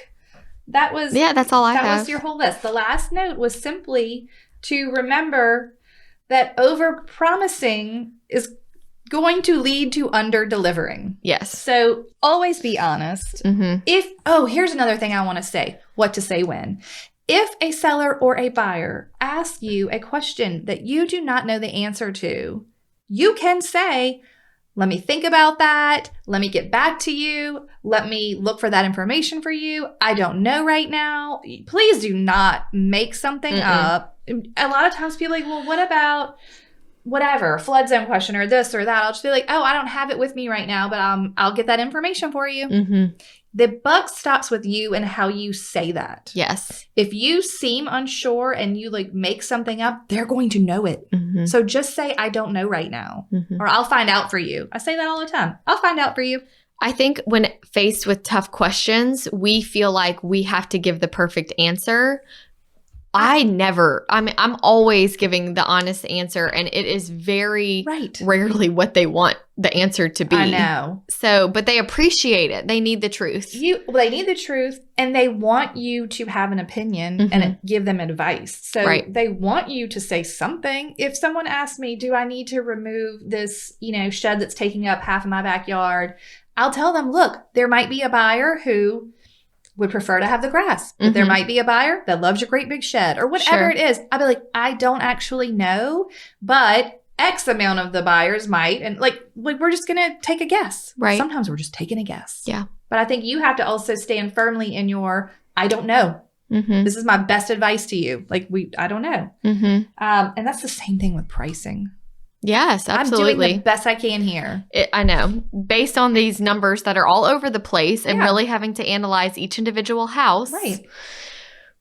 Speaker 1: that was...
Speaker 2: Yeah, that's all I have.
Speaker 1: That was your whole list. The last note was simply to remember that over-promising is going to lead to under-delivering.
Speaker 2: Yes.
Speaker 1: So always be honest. Here's another thing I want to say. What to say when. If a seller or a buyer asks you a question that you do not know the answer to, you can say, let me think about that. Let me get back to you. Let me look for that information for you. I don't know right now. Please do not make something up. A lot of times people are like, well, what about whatever, flood zone question or this or that? I'll just be like, oh, I don't have it with me right now, but I'll get that information for you. The buck stops with you and how you say that.
Speaker 2: Yes.
Speaker 1: If you seem unsure and you like make something up, they're going to know it. So just say, I don't know right now, or I'll find out for you. I say that all the time. I'll find out for you.
Speaker 2: I think when faced with tough questions, we feel like we have to give the perfect answer. I'm always giving the honest answer, and it is very rarely what they want the answer to be.
Speaker 1: I know.
Speaker 2: So, but they appreciate it. They need the truth.
Speaker 1: They need the truth, and they want you to have an opinion and give them advice. So they want you to say something. If someone asks me, do I need to remove this, shed that's taking up half of my backyard? I'll tell them, look, there might be a buyer who would prefer to have the grass. But there might be a buyer that loves your great big shed or whatever it is. I'd be like, I don't actually know, but X amount of the buyers might. And like we're just going to take a guess.
Speaker 2: Right.
Speaker 1: Sometimes we're just taking a guess.
Speaker 2: Yeah.
Speaker 1: But I think you have to also stand firmly in your, I don't know. This is my best advice to you. I don't know. And that's the same thing with pricing.
Speaker 2: Yes, absolutely.
Speaker 1: I'm doing the best I can here.
Speaker 2: I know. Based on these numbers that are all over the place and really having to analyze each individual house.
Speaker 1: Right.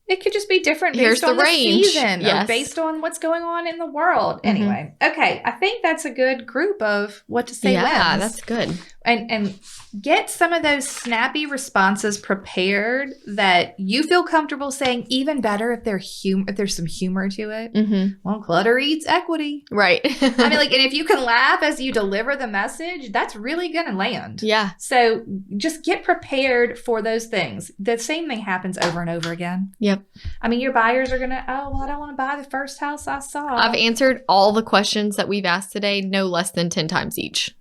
Speaker 1: It could just be different based on the season or based on what's going on in the world. Anyway, okay. I think that's a good group of what to say.
Speaker 2: Yeah, that's good.
Speaker 1: And get some of those snappy responses prepared that you feel comfortable saying. Even better if there's some humor to it. Well, clutter eats equity.
Speaker 2: Right.
Speaker 1: I mean, and if you can laugh as you deliver the message, that's really going to land.
Speaker 2: Yeah.
Speaker 1: So just get prepared for those things. The same thing happens over and over again.
Speaker 2: Yep.
Speaker 1: I mean, your buyers are going to, I don't want to buy the first house I saw.
Speaker 2: I've answered all the questions that we've asked today no less than 10 times each.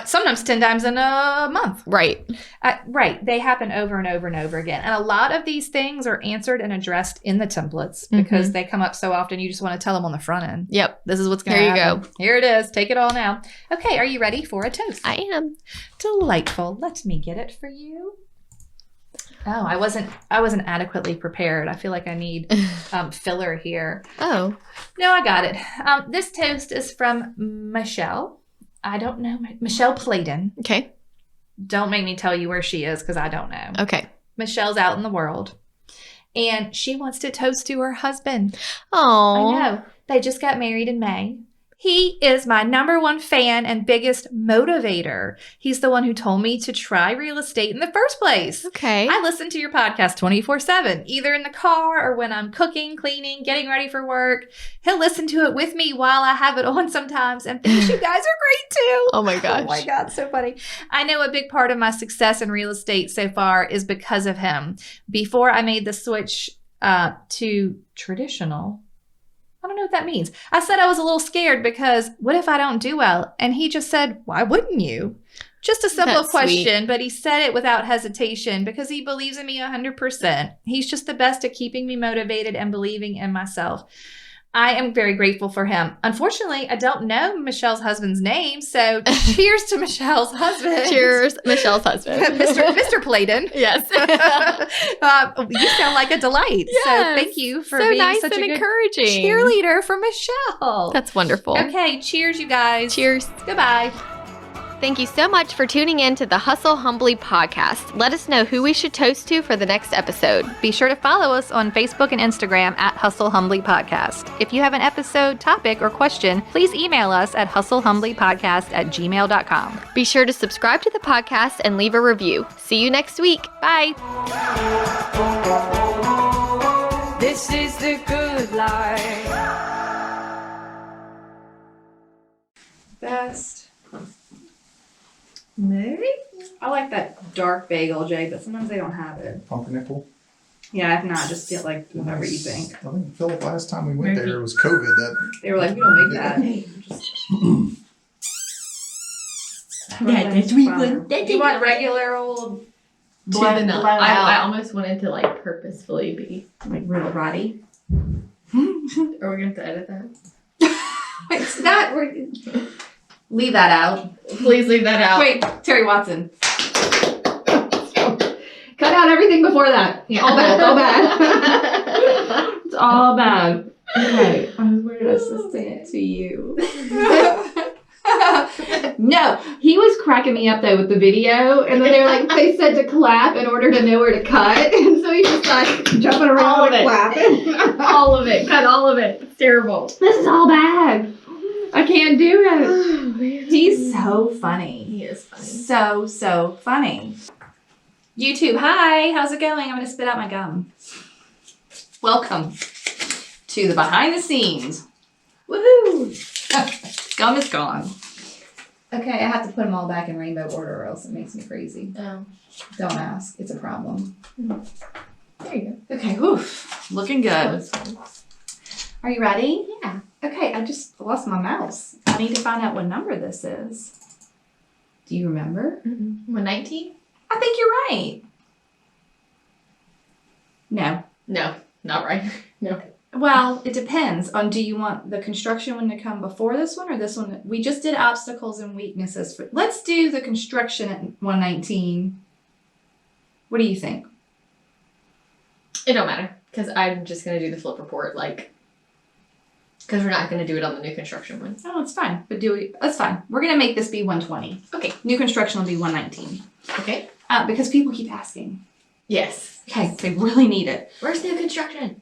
Speaker 1: Sometimes 10 times in a month.
Speaker 2: Right.
Speaker 1: Right. They happen over and over and over again. And a lot of these things are answered and addressed in the templates because they come up so often. You just want to tell them on the front end.
Speaker 2: Yep.
Speaker 1: This is what's going to happen.
Speaker 2: Here you go.
Speaker 1: Here it is. Take it all now. Okay. Are you ready for a toast?
Speaker 2: I am.
Speaker 1: Delightful. Let me get it for you. Oh, I wasn't adequately prepared. I feel like I need filler here.
Speaker 2: Oh.
Speaker 1: No, I got it. This toast is from Michelle. I don't know. Michelle Pladen.
Speaker 2: Okay.
Speaker 1: Don't make me tell you where she is because I don't know.
Speaker 2: Okay.
Speaker 1: Michelle's out in the world. And she wants to toast to her husband.
Speaker 2: Oh.
Speaker 1: I know. They just got married in May. He is my number one fan and biggest motivator. He's the one who told me to try real estate in the first place.
Speaker 2: Okay.
Speaker 1: I listen to your podcast 24/7, either in the car or when I'm cooking, cleaning, getting ready for work. He'll listen to it with me while I have it on sometimes and thinks you guys are great too.
Speaker 2: Oh my gosh.
Speaker 1: Oh my God, so funny. I know a big part of my success in real estate so far is because of him. Before I made the switch to traditional, I don't know what that means. I said I was a little scared because what if I don't do well? And he just said, why wouldn't you? Just a simple
Speaker 2: That's
Speaker 1: question,
Speaker 2: sweet.
Speaker 1: but he said it without hesitation because he believes in me 100%. He's just the best at keeping me motivated and believing in myself. I am very grateful for him. Unfortunately, I don't know Michelle's husband's name, so cheers to Michelle's husband.
Speaker 2: Cheers, Michelle's husband.
Speaker 1: Mr. Pladen.
Speaker 2: Yes.
Speaker 1: You sound like a delight.
Speaker 2: Yes.
Speaker 1: So thank you for
Speaker 2: So
Speaker 1: being
Speaker 2: nice
Speaker 1: such
Speaker 2: and
Speaker 1: a good
Speaker 2: encouraging
Speaker 1: cheerleader for Michelle.
Speaker 2: That's wonderful.
Speaker 1: Okay, cheers, you guys.
Speaker 2: Cheers.
Speaker 1: Goodbye.
Speaker 2: Thank you so much for tuning in to the Hustle Humbly podcast. Let us know who we should toast to for the next episode.
Speaker 1: Be sure to follow us on Facebook and Instagram at Hustle Humbly Podcast. If you have an episode, topic, or question, please email us at hustlehumblypodcast@gmail.com.
Speaker 2: Be sure to subscribe to the podcast and leave a review. See you next week. Bye.
Speaker 3: This is the good life.
Speaker 1: Best. Maybe? I like that dark bagel, Jay, but sometimes they don't have it.
Speaker 4: Pumpernickel.
Speaker 1: Yeah, if not, just get like whatever you think.
Speaker 4: I think Philip, last time we went there, it was COVID.
Speaker 1: They were like, we don't make that.
Speaker 3: That's sweet one.
Speaker 1: You want regular old
Speaker 2: Blown
Speaker 1: blown
Speaker 2: I
Speaker 1: out,
Speaker 2: almost wanted to like purposefully be.
Speaker 1: like real ruddy?
Speaker 2: Are we going to edit that?
Speaker 1: It's not. Leave that out.
Speaker 2: Please leave that out.
Speaker 1: Wait, Terry Watson. Cut out everything before that.
Speaker 2: Yeah.
Speaker 1: All bad. All bad. It's all bad. Okay, where did I say it to you? No, he was cracking me up though with the video, and then they said to clap in order to know where to cut, and so he's just like jumping around and clapping.
Speaker 2: All of it. Cut all of it. It's terrible.
Speaker 1: This is all bad. I can't do it.
Speaker 2: Oh, man.
Speaker 1: He's so funny.
Speaker 2: He is funny.
Speaker 1: So funny. YouTube, hi. How's it going? I'm going to spit out my gum. Welcome to the behind the scenes. Woohoo! Gum is gone. Okay, I have to put them all back in rainbow order or else it makes me crazy.
Speaker 2: Oh.
Speaker 1: Don't ask. It's a problem.
Speaker 2: There you go.
Speaker 1: Okay, oof. Looking good. Are you ready?
Speaker 2: Yeah.
Speaker 1: Okay, I just lost my mouse. I need to find out what number this is. Do you remember?
Speaker 2: 119?
Speaker 1: I think you're right. No.
Speaker 2: No, not right. No.
Speaker 1: Well, it depends on, do you want the construction one to come before this one or this one? We just did obstacles and weaknesses. Let's do the construction at 119. What do you think?
Speaker 2: It don't matter because I'm just going to do the flip report because we're not going to do it on the new construction one.
Speaker 1: Oh, it's fine. But that's fine. We're going to make this be 120.
Speaker 2: Okay.
Speaker 1: New construction will be 119.
Speaker 2: Okay.
Speaker 1: Because people keep asking.
Speaker 2: Yes.
Speaker 1: Okay, they really need it.
Speaker 2: Where's new construction?